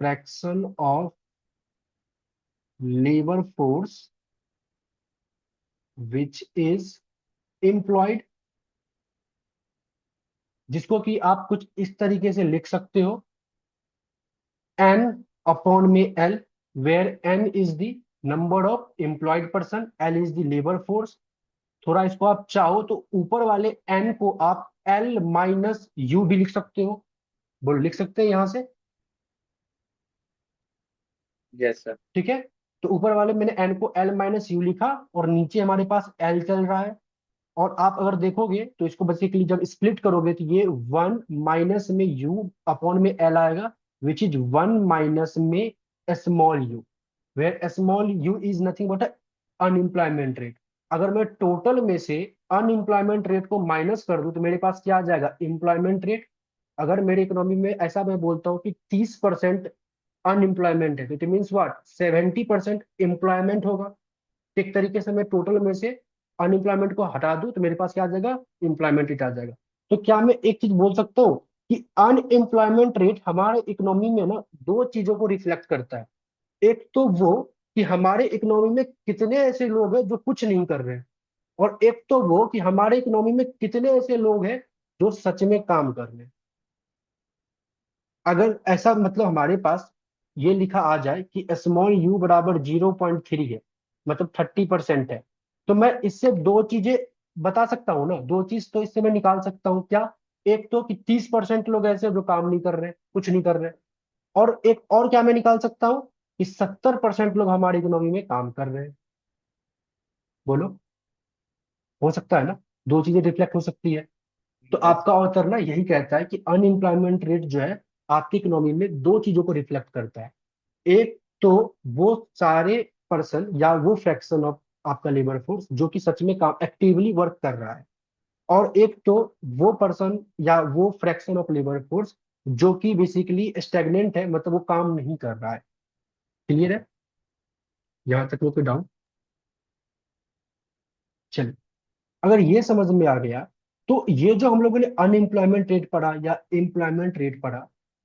fraction of labour force which is employed, जिसको कि आप कुछ इस तरीके से लिख सकते हो, एन अपॉन में L, where N is the number of employed person, L is the labour force. थोड़ा इसको आप चाहो तो ऊपर वाले एन को आप एल माइनस यू भी लिख सकते हो। बोलो, लिख सकते हैं यहां से? Yes sir. ठीक है, तो ऊपर वाले मैंने एन को एल माइनस यू लिखा, और नीचे हमारे पास एल चल रहा है। और आप अगर देखोगे तो इसको बेसिकली जब स्प्लिट करोगे तो ये वन माइनस में यू अपॉन में एल आएगा, विच इज वन माइनस में small U, where small you is nothing but unemployment rate. अगर मैं टोटल में से अनएम्प्लॉयमेंट रेट को माइनस कर दूं तो मेरे पास क्या आ जाएगा? Employment rate. अगर मेरे इकोनॉमी में ऐसा मैं बोलता हूँ कि 30% अनएम्प्लॉयमेंट है, तो इट मीन्स व्हाट, 70% एम्प्लॉयमेंट होगा। एक तरीके से मैं टोटल में से अनएम्प्लॉयमेंट को हटा दूं तो मेरे पास क्या आ जाएगा? एम्प्लॉयमेंट रेट आ जाएगा। तो क्या मैं एक चीज बोल सकता हूँ कि अनएम्प्लॉयमेंट रेट हमारे इकोनॉमी में ना दो चीजों को रिफ्लेक्ट करता है। एक तो वो कि हमारे इकोनॉमी में कितने ऐसे लोग हैं जो कुछ नहीं कर रहे हैं, और एक तो वो कि हमारे इकोनॉमी में कितने ऐसे लोग हैं जो सच में काम कर रहे हैं। अगर ऐसा मतलब हमारे पास ये लिखा आ जाए कि स्मॉल यू बराबर 0.3 है, मतलब 30% है, तो मैं इससे दो चीजें बता सकता हूँ ना, दो चीज तो इससे मैं निकाल सकता हूँ। क्या? एक तो कि 30% लोग ऐसे हैं जो काम नहीं कर रहे, कुछ नहीं कर रहे, और एक और क्या मैं निकाल सकता हूँ कि 70% लोग हमारी इकोनॉमी में काम कर रहे हैं। बोलो, हो सकता है ना? दो चीजें रिफ्लेक्ट हो सकती है। तो यस। आपका ऑथर ना यही कहता है कि अनएम्प्लॉयमेंट रेट जो है आपकी इकोनॉमी में दो चीजों को रिफ्लेक्ट करता है। एक तो वो सारे पर्सन या वो फ्रैक्शन ऑफ आपका लेबर फोर्स जो कि सच में काम एक्टिवली वर्क कर रहा है, और एक तो वो पर्सन या वो फ्रैक्शन ऑफ लेबर फोर्स जो कि बेसिकली स्टेगनेंट है, मतलब वो काम नहीं कर रहा है। क्लियर है यहां तक? में कोई डाउट? चलिए, अगर ये समझ में आ गया, तो ये जो हम लोगों ने अनएम्प्लॉयमेंट रेट पढ़ा या एम्प्लॉयमेंट रेट पढ़ा,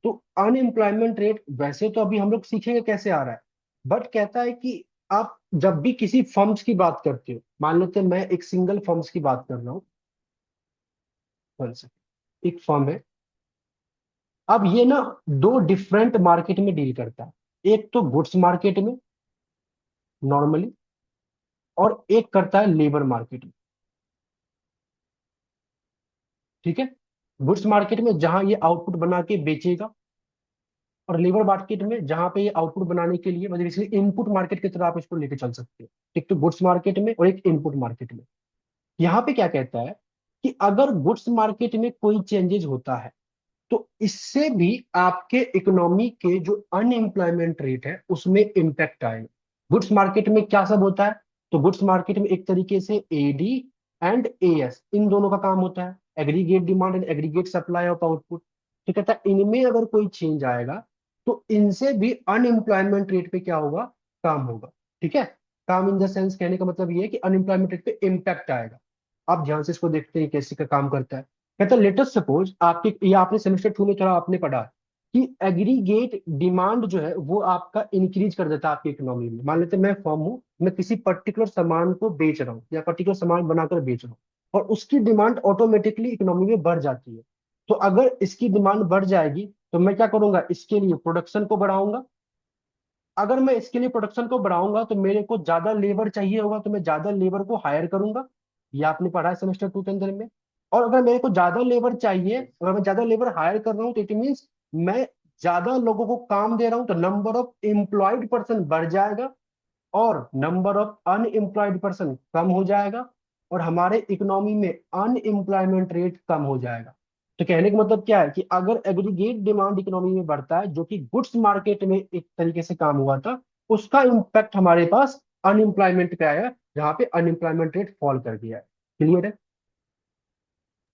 तो अनएम्प्लॉयमेंट रेट वैसे तो अभी हम लोग सीखेंगे कैसे आ रहा है, बट कहता है कि आप जब भी किसी फर्म्स की बात करते हो, मान लेते हैं मैं एक सिंगल फर्म्स की बात कर रहा हूँ, एक फर्म है। अब ये ना दो डिफरेंट मार्केट में डील करता है, एक तो गुड्स मार्केट में नॉर्मली, और एक करता है लेबर मार्केट में। ठीक है, गुड्स मार्केट में जहां ये आउटपुट बना के बेचेगा, और लेबर मार्केट में जहां पे ये आउटपुट बनाने के लिए, मतलब इसलिए इनपुट मार्केट की तरह आप इसको लेके चल सकते हो। एक तो गुड्स मार्केट में और एक इनपुट मार्केट में। यहाँ पे क्या कहता है कि अगर गुड्स मार्केट में कोई चेंजेस होता है तो इससे भी आपके इकोनॉमी के जो अनएम्प्लॉयमेंट रेट है उसमें इम्पैक्ट आएगा। गुड्स मार्केट में क्या सब होता है? तो गुड्स मार्केट में एक तरीके से एडी एंड एएस इन दोनों का काम होता है, aggregate demand and aggregate supply of output. तो कहता है इनमें अगर कोई चेंज आएगा तो इनसे भी अनएम्प्लॉयमेंट रेट पे क्या होगा? काम होगा। ठीक है, काम इन द सेंस कहने का मतलब ये है कि अनएम्प्लॉयमेंट रेट पे इम्पैक्ट आएगा। आप ध्यान से इसको देखते हैं कैसे का काम करता है। कहता है लेटेस्ट सपोज आपके, ये आपने सेमेस्टर 2 में थोड़ा आपने पढ़ा कि एग्रीगेट डिमांड जो है वो आपका इंक्रीज कर देता है आपकी इकोनॉमी में। मान लेते हैं मैं फर्म हूँ, मैं किसी पर्टिकुलर सामान को बेच रहा हूँ या पर्टिकुलर सामान बनाकर बेच रहा हूँ, और उसकी डिमांड ऑटोमेटिकली इकोनॉमी में बढ़ जाती है। तो अगर इसकी डिमांड बढ़ जाएगी तो मैं क्या करूंगा? इसके लिए प्रोडक्शन को बढ़ाऊंगा। अगर मैं इसके लिए प्रोडक्शन को बढ़ाऊंगा तो मेरे को ज्यादा लेबर चाहिए होगा, तो मैं ज्यादा लेबर को हायर करूंगा। ये आपने पढ़ा है सेमेस्टर 2 के अंदर में। और अगर मेरे को ज्यादा लेबर चाहिए, अगर मैं ज्यादा लेबर हायर कर रहा हूँ तो इट मीन्स मैं ज्यादा लोगों को काम दे रहा हूँ, तो नंबर ऑफ एम्प्लॉयड पर्सन बढ़ जाएगा और नंबर ऑफ अनएम्प्लॉयड पर्सन कम हो जाएगा, और हमारे इकोनॉमी में अनएम्प्लॉयमेंट रेट कम हो जाएगा। तो कहने का मतलब क्या है कि अगर एग्रीगेट डिमांड इकोनॉमी में बढ़ता है जो कि गुड्स मार्केट में एक तरीके से काम हुआ था, उसका इम्पैक्ट हमारे पास अनएम्प्लॉयमेंट पे आया, जहां पे अनएम्प्लॉयमेंट रेट फॉल कर दिया है। क्लियर है?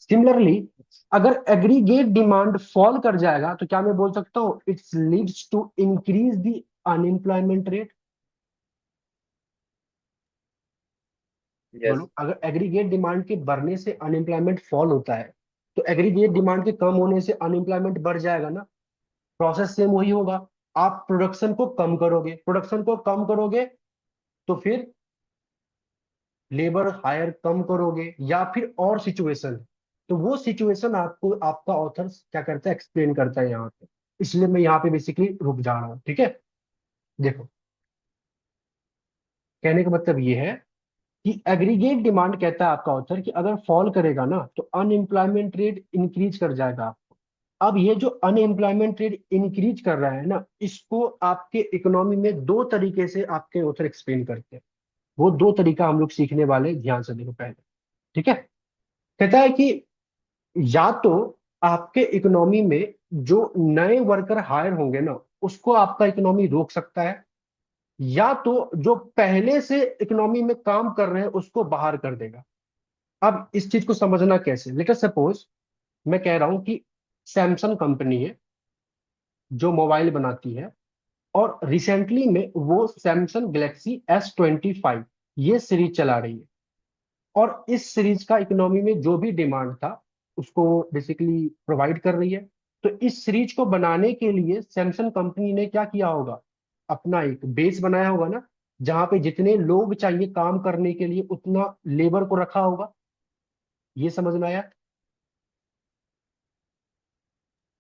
सिमिलरली, अगर एग्रीगेट डिमांड फॉल कर जाएगा तो क्या मैं बोल सकता हूँ it's leads to increase the unemployment rate? Yes. बोलो, अगर एग्रीगेट डिमांड के बढ़ने से अनएम्प्लॉयमेंट फॉल होता है तो एग्रीगेट डिमांड के कम होने से अनएम्प्लॉयमेंट बढ़ जाएगा ना। प्रोसेस सेम वही होगा। आप प्रोडक्शन को कम करोगे, प्रोडक्शन को कम करोगे तो फिर लेबर हायर कम करोगे, या फिर और सिचुएशन। तो वो सिचुएशन आपको आपका ऑथर क्या करता है, एक्सप्लेन करता है यहाँ पे। इसलिए मैं यहाँ पे बेसिकली रुक जा रहा हूँ, ठीक है। देखो, कहने का मतलब ये है कि एग्रीगेट डिमांड कहता है आपका ऑथर कि अगर फॉल करेगा ना तो अनएम्प्लॉयमेंट रेट इंक्रीज कर जाएगा। अब ये जो अनएम्प्लॉयमेंट रेट इंक्रीज कर रहा है ना, इसको आपके इकोनॉमी में दो तरीके से आपके ऑथर एक्सप्लेन करते हैं। वो दो तरीका हम लोग सीखने वाले हैं, ध्यान से देखो पहले, ठीक है। कहता है कि या तो आपके इकोनॉमी में जो नए वर्कर हायर होंगे ना, उसको आपका इकोनॉमी रोक सकता है, या तो जो पहले से इकोनॉमी में काम कर रहे हैं उसको बाहर कर देगा। अब इस चीज को समझना कैसे, लेट अस सपोज मैं कह रहा हूं कि सैमसंग कंपनी है जो मोबाइल बनाती है, और रिसेंटली में वो सैमसंग गैलेक्सी S25 ये सीरीज चला रही है, और इस सीरीज का इकोनॉमी में जो भी डिमांड था उसको बेसिकली प्रोवाइड कर रही है। तो इस सीरीज को बनाने के लिए सैमसंग कंपनी ने क्या किया होगा, अपना एक बेस बनाया होगा ना, जहां पे जितने लोग चाहिए काम करने के लिए उतना लेबर को रखा होगा। ये समझ में आया?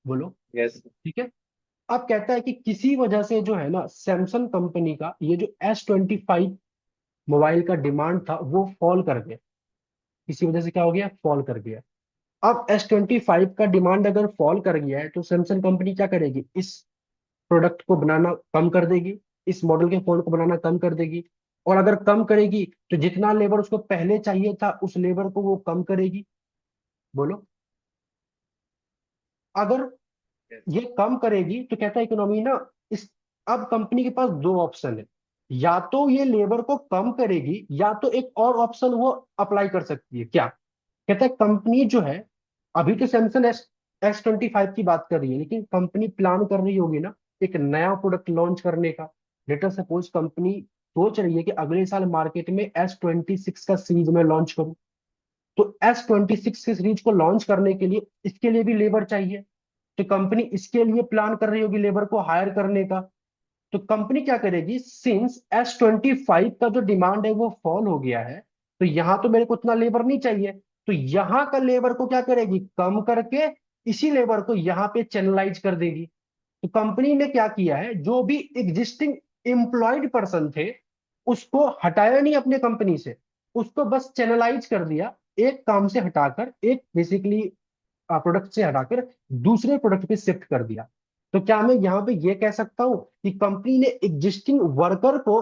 बोलो। यस। ठीक है। अब कहता है कि किसी वजह से जो है ना, सैमसंग कंपनी का ये जो S25 मोबाइल का डिमांड था वो फॉल कर गया। किसी वजह से क्या हो गया, फॉल कर गया। अब S25 का डिमांड अगर फॉल कर गया है तो सैमसंग कंपनी क्या करेगी, इस प्रोडक्ट को बनाना कम कर देगी, इस मॉडल के फोन को बनाना कम कर देगी। और अगर कम करेगी तो जितना लेबर उसको पहले चाहिए था उस लेबर को वो कम करेगी। बोलो। अगर ये कम करेगी तो कहता है इकोनॉमी ना, इस अब कंपनी के पास दो ऑप्शन है, या तो ये लेबर को कम करेगी या तो एक और ऑप्शन वो अप्लाई कर सकती है। क्या कहता है, कंपनी जो है, अभी तो सैमसंग S25 की बात कर रही है, लेकिन कंपनी प्लान कर रही होगी ना एक नया प्रोडक्ट लॉन्च करने का। लेटर सपोज कंपनी सोच रही है कि अगले साल मार्केट में S26 का सीरीज में लॉन्च करूं। तो S26 के सीरीज को लॉन्च करने के लिए इसके लिए भी लेबर चाहिए। तो कंपनी इसके लिए प्लान कर रही होगी लेबर को हायर करने का। तो कंपनी क्या करेगी, सिंस S25 का जो डिमांड है वो फॉल हो गया है, तो यहां तो मेरे को उतना लेबर नहीं चाहिए, तो यहां का लेबर को क्या करेगी, कम करके इसी लेबर को यहां पे चैनलाइज कर देगी। तो कंपनी ने क्या किया है, जो भी एग्जिस्टिंग एम्प्लॉयड पर्सन थे उसको हटाया नहीं अपने कंपनी से, उसको बस चैनलाइज कर दिया, एक काम से हटाकर, एक बेसिकली प्रोडक्ट से हटाकर दूसरे प्रोडक्ट पे शिफ्ट कर दिया। तो क्या मैं यहाँ पे ये कह सकता हूँ कि कंपनी ने एग्जिस्टिंग वर्कर को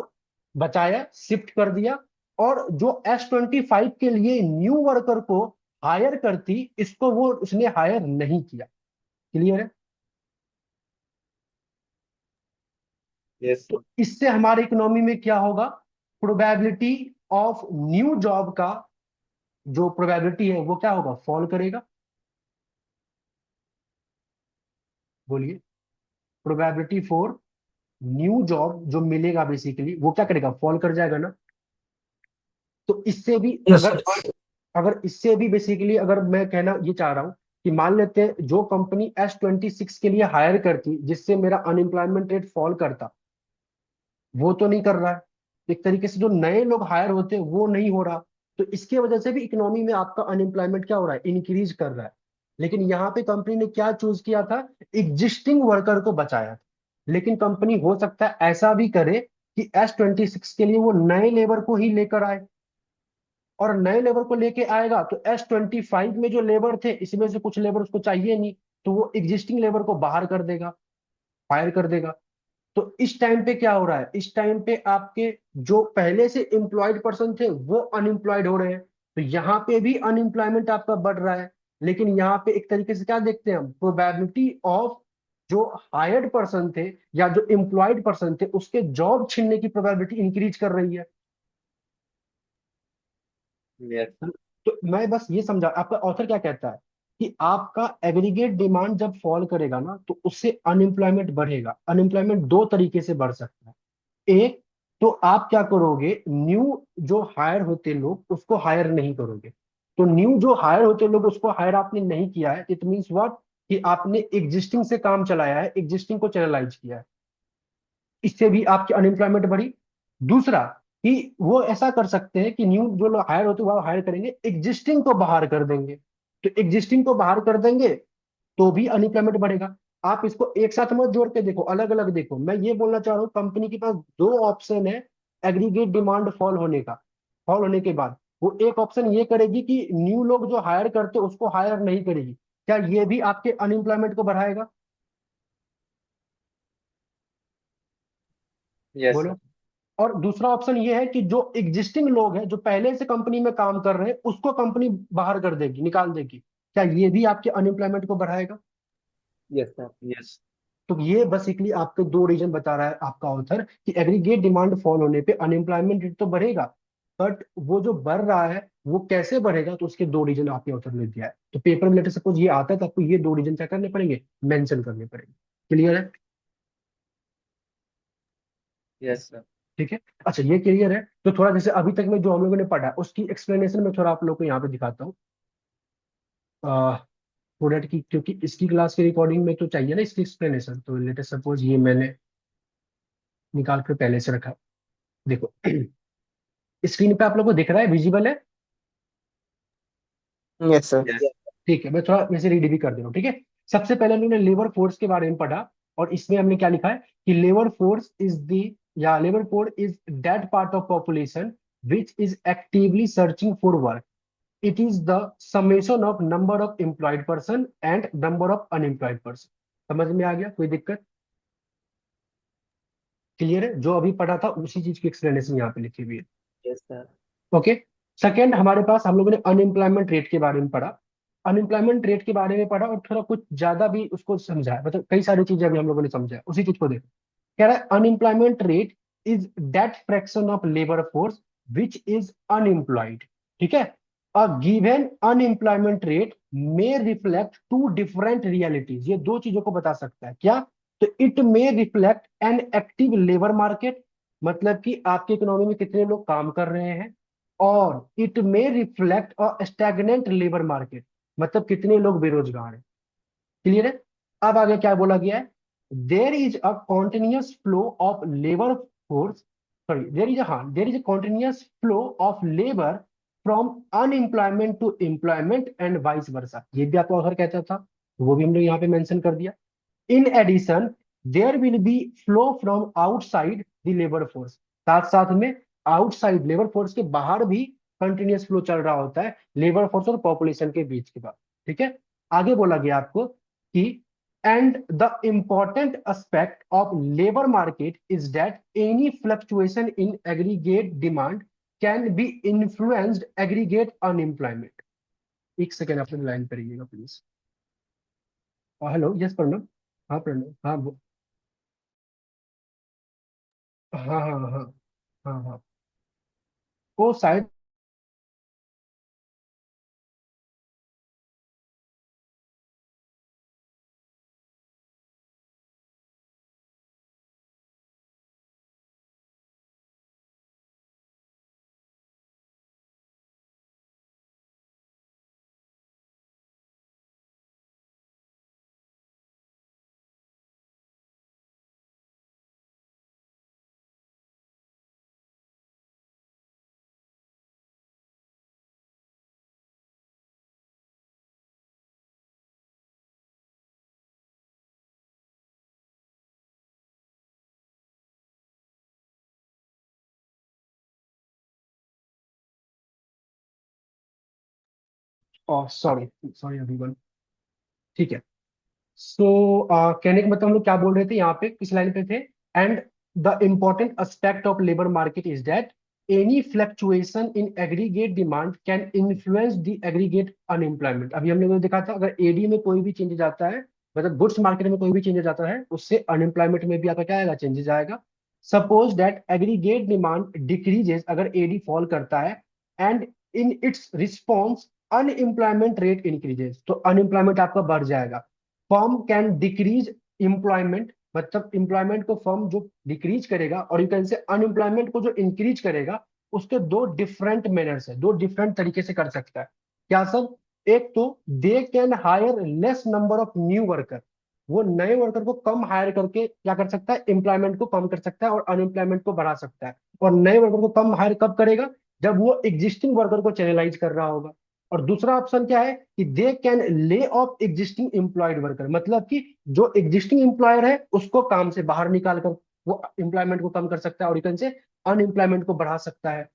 बचाया, शिफ्ट कर दिया, और जो S25 के लिए न्यू वर्कर को हायर करती, इसको वो उसने हायर नहीं किया। क्लियर है? यस। तो इससे हमारे इकोनॉमी में क्या होगा, प्रोबेबिलिटी ऑफ न्यू जॉब का जो प्रोबेबिलिटी है वो क्या होगा, फॉल करेगा। बोलिए। प्रोबेबिलिटी फॉर न्यू जॉब जो मिलेगा बेसिकली वो क्या करेगा, फॉल कर जाएगा ना। तो इससे भी यस अगर सर। अगर इससे भी बेसिकली अगर मैं कहना ये चाह रहा हूँ कि मान लेते हैं जो कंपनी S26 के लिए हायर करती जिससे मेरा अनएम्प्लॉयमेंट रेट फॉल करता, वो तो नहीं कर रहा है। एक तरीके से जो नए लोग हायर होते हैं वो नहीं हो रहा। तो इसके वजह से भी इकोनॉमी में आपका अनएम्प्लॉयमेंट क्या हो रहा है, इंक्रीज कर रहा है। लेकिन यहाँ पे कंपनी ने क्या चूज किया था, एग्जिस्टिंग वर्कर को बचाया था। लेकिन कंपनी हो सकता है ऐसा भी करे कि S26 के लिए वो नए लेबर को ही लेकर आए, और नए लेबर को लेके आएगा तो S25 में जो लेबर थे इसमें से कुछ लेबर उसको चाहिए नहीं, तो वो एग्जिस्टिंग लेबर को बाहर कर देगा, फायर कर देगा। तो इस टाइम पे क्या हो रहा है, इस टाइम पे आपके जो पहले से एम्प्लॉयड पर्सन थे वो अनएम्प्लॉयड हो रहे हैं। तो यहाँ पे भी अनएम्प्लॉयमेंट आपका बढ़ रहा है। लेकिन यहाँ पे एक तरीके से क्या देखते हैं हम, प्रोबेबिलिटी ऑफ जो हायर्ड पर्सन थे या जो एम्प्लॉयड पर्सन थे उसके जॉब छीनने की प्रोबेबिलिटी इंक्रीज कर रही है। यस। तो मैं बस ये समझा, आपका ऑथर क्या कहता है कि आपका एग्रीगेट डिमांड जब फॉल करेगा ना तो उससे अनएम्प्लॉयमेंट बढ़ेगा। अनएम्प्लॉयमेंट दो तरीके से बढ़ सकता है। एक, तो आप क्या करोगे, न्यू जो हायर होते लोग उसको हायर नहीं करोगे। तो न्यू जो हायर होते लोग उसको हायर आपने नहीं किया है, इट मीन्स व्हाट, कि आपने एग्जिस्टिंग से काम चलाया है, एग्जिस्टिंग को चैनलाइज किया है, इससे भी आपकी अनएम्प्लॉयमेंट बढ़ी। दूसरा, कि वो ऐसा कर सकते हैं कि न्यू जो लोग हायर होते हैं वो हायर करेंगे, एग्जिस्टिंग को बाहर कर देंगे, तो एग्जिस्टिंग को बाहर कर देंगे तो भी अनएम्प्लॉयमेंट बढ़ेगा। आप इसको एक साथ मत जोड़ के देखो, अलग अलग देखो। मैं ये बोलना चाह रहा हूँ कंपनी के पास दो ऑप्शन है एग्रीगेट डिमांड फॉल होने का। फॉल होने के बाद वो एक ऑप्शन ये करेगी कि न्यू लोग जो हायर करते उसको हायर नहीं करेगी, क्या ये भी आपके अनएम्प्लॉयमेंट को बढ़ाएगा? यस बोलो। सर। और दूसरा ऑप्शन ये है कि जो एग्जिस्टिंग लोग हैं जो पहले से कंपनी में काम कर रहे हैं उसको कंपनी बाहर कर देगी, निकाल देगी, क्या ये भी आपके अनएम्प्लॉयमेंट को बढ़ाएगा? Yes sir. यस। तो ये बेसिकली आपके दो रीजन बता रहा है आपका ऑथर कि एग्रीगेट डिमांड फॉल होने पे अनएम्प्लॉयमेंट रेट तो बढ़ेगा, बट वो जो बढ़ रहा है वो कैसे बढ़ेगा, तो उसके दो रीजन आपके ऑथर ने दिया है। तो पेपर में लेटर सपोज ये आता है तो आपको ये दो रीजन क्या करने पड़ेंगे, मेंशन करने पड़ेंगे। क्लियर है? Yes sir. ठीक है। अच्छा, ये क्लियर है। तो थोड़ा जैसे अभी तक में जो हम लोगों ने पढ़ा उसकी एक्सप्लेनेशन में थोड़ा आप लोग को यहाँ पे दिखाता हूँ, प्रोडक्ट की, क्योंकि इसकी क्लास के रिकॉर्डिंग में तो चाहिए ना इसकी एक्सप्लेनेशन। तो लेटेस्ट सपोज ये मैंने निकाल कर पहले से रखा। देखो स्क्रीन पे आप लोग को दिख रहा है, विजिबल है? Yes sir. यस। ठीक है, मैं थोड़ा वैसे रीड भी कर दे रहा हूँ, ठीक है। सबसे पहले हमने लेबर फोर्स के बारे में पढ़ा, और इसमें हमने क्या लिखा है कि लेबर फोर्स इज द, या labour force is that part of population which is actively searching for work. It is the summation of number of employed person and number of unemployed person. समझ में आ गया? कोई दिक्कत? Clear है? जो अभी पढ़ा था उसी चीज की एक्सप्लेनेशन यहाँ पे लिखी हुई है। Yes sir. ओके। सेकंड, हमारे पास हम लोगों ने अनएम्प्लॉयमेंट रेट के बारे में पढ़ा। अनएम्प्लॉयमेंट रेट के बारे में पढ़ा और थोड़ा कुछ ज्यादा भी उसको समझा है, मतलब कई सारी चीजें अभी हम लोगों ने समझा है, उसी चीज को देखो। कह रहा है unemployment rate is that fraction of labour force which is unemployed. ठीक है। A given unemployment rate may reflect two different realities, ये दो चीजों को बता सकता है क्या? तो it may reflect an active labour market, मतलब कि आपकी इकोनॉमी में कितने लोग काम कर रहे हैं, और it may reflect a stagnant labour market, मतलब कितने लोग बेरोजगार हैं। क्लियर है? अब आगे क्या बोला गया है, there is a continuous flow of labour force, sorry there is a continuous flow of labour from unemployment to employment and vice versa, ये भी आपको अगर कहता था, तो वो भी हमने यहाँ पे मेंशन कर दिया। In addition there will be flow from outside the labour force, साथ साथ में आउटसाइड लेबर फोर्स के बाहर भी कंटिन्यूस फ्लो चल रहा होता है लेबर फोर्स और पॉपुलेशन के बीच के बाद। ठीक है। आगे बोला गया आपको कि and the important aspect of labour market is that any fluctuation in aggregate demand can be influenced aggregate unemployment. एक सेकेंड अपने लाइन पर रहिएगा प्लीज। Hello, yes Pranav. हाँ प्रणव, हाँ हाँ हाँ हाँ हाँ हाँ। वो शायद सॉरी सॉरी एवरीवन। ठीक है। सो कहने का मतलब हम लोग क्या बोल रहे थे यहाँ पे, किस लाइन पे थे? And the important aspect of labour market is that any fluctuation in aggregate demand can influence the aggregate unemployment. अभी हमने वो देखा था, अगर एडी में कोई भी चेंजेस आता है, मतलब गुड्स मार्केट में कोई भी चेंजेस आता है, उससे अनएम्प्लॉयमेंट में भी आपका क्या आएगा, चेंजेस आएगा। Suppose that aggregate demand decreases, अगर एडी फॉल करता है, and in its response unemployment rate increases, तो अनएम्प्लॉयमेंट आपका बढ़ जाएगा। फर्म कैन डिक्रीज एम्प्लॉयमेंट, मतलब एम्प्लॉयमेंट को फर्म जो डिक्रीज करेगा, और यू कैन से अनएम्प्लॉयमेंट को जो इंक्रीज करेगा, उसके दो डिफरेंट मैनर्स है, दो डिफरेंट तरीके से कर सकता है। क्या सब? एक तो they can hire less number of new worker, वो नए वर्कर को कम हायर करके क्या कर सकता है, एम्प्लॉयमेंट को कम कर सकता है और अनएम्प्लॉयमेंट को बढ़ा सकता है। और नए वर्कर को कम हायर कब करेगा? जब वो एग्जिस्टिंग वर्कर को चैनलाइज कर रहा होगा। और दूसरा ऑप्शन क्या है कि they can lay off existing employed worker, मतलब कि जो एग्जिस्टिंग एम्प्लॉयर है उसको काम से बाहर निकाल कर वो एम्प्लॉयमेंट को कम कर सकता है और इधर से अनएम्प्लॉयमेंट को बढ़ा सकता है।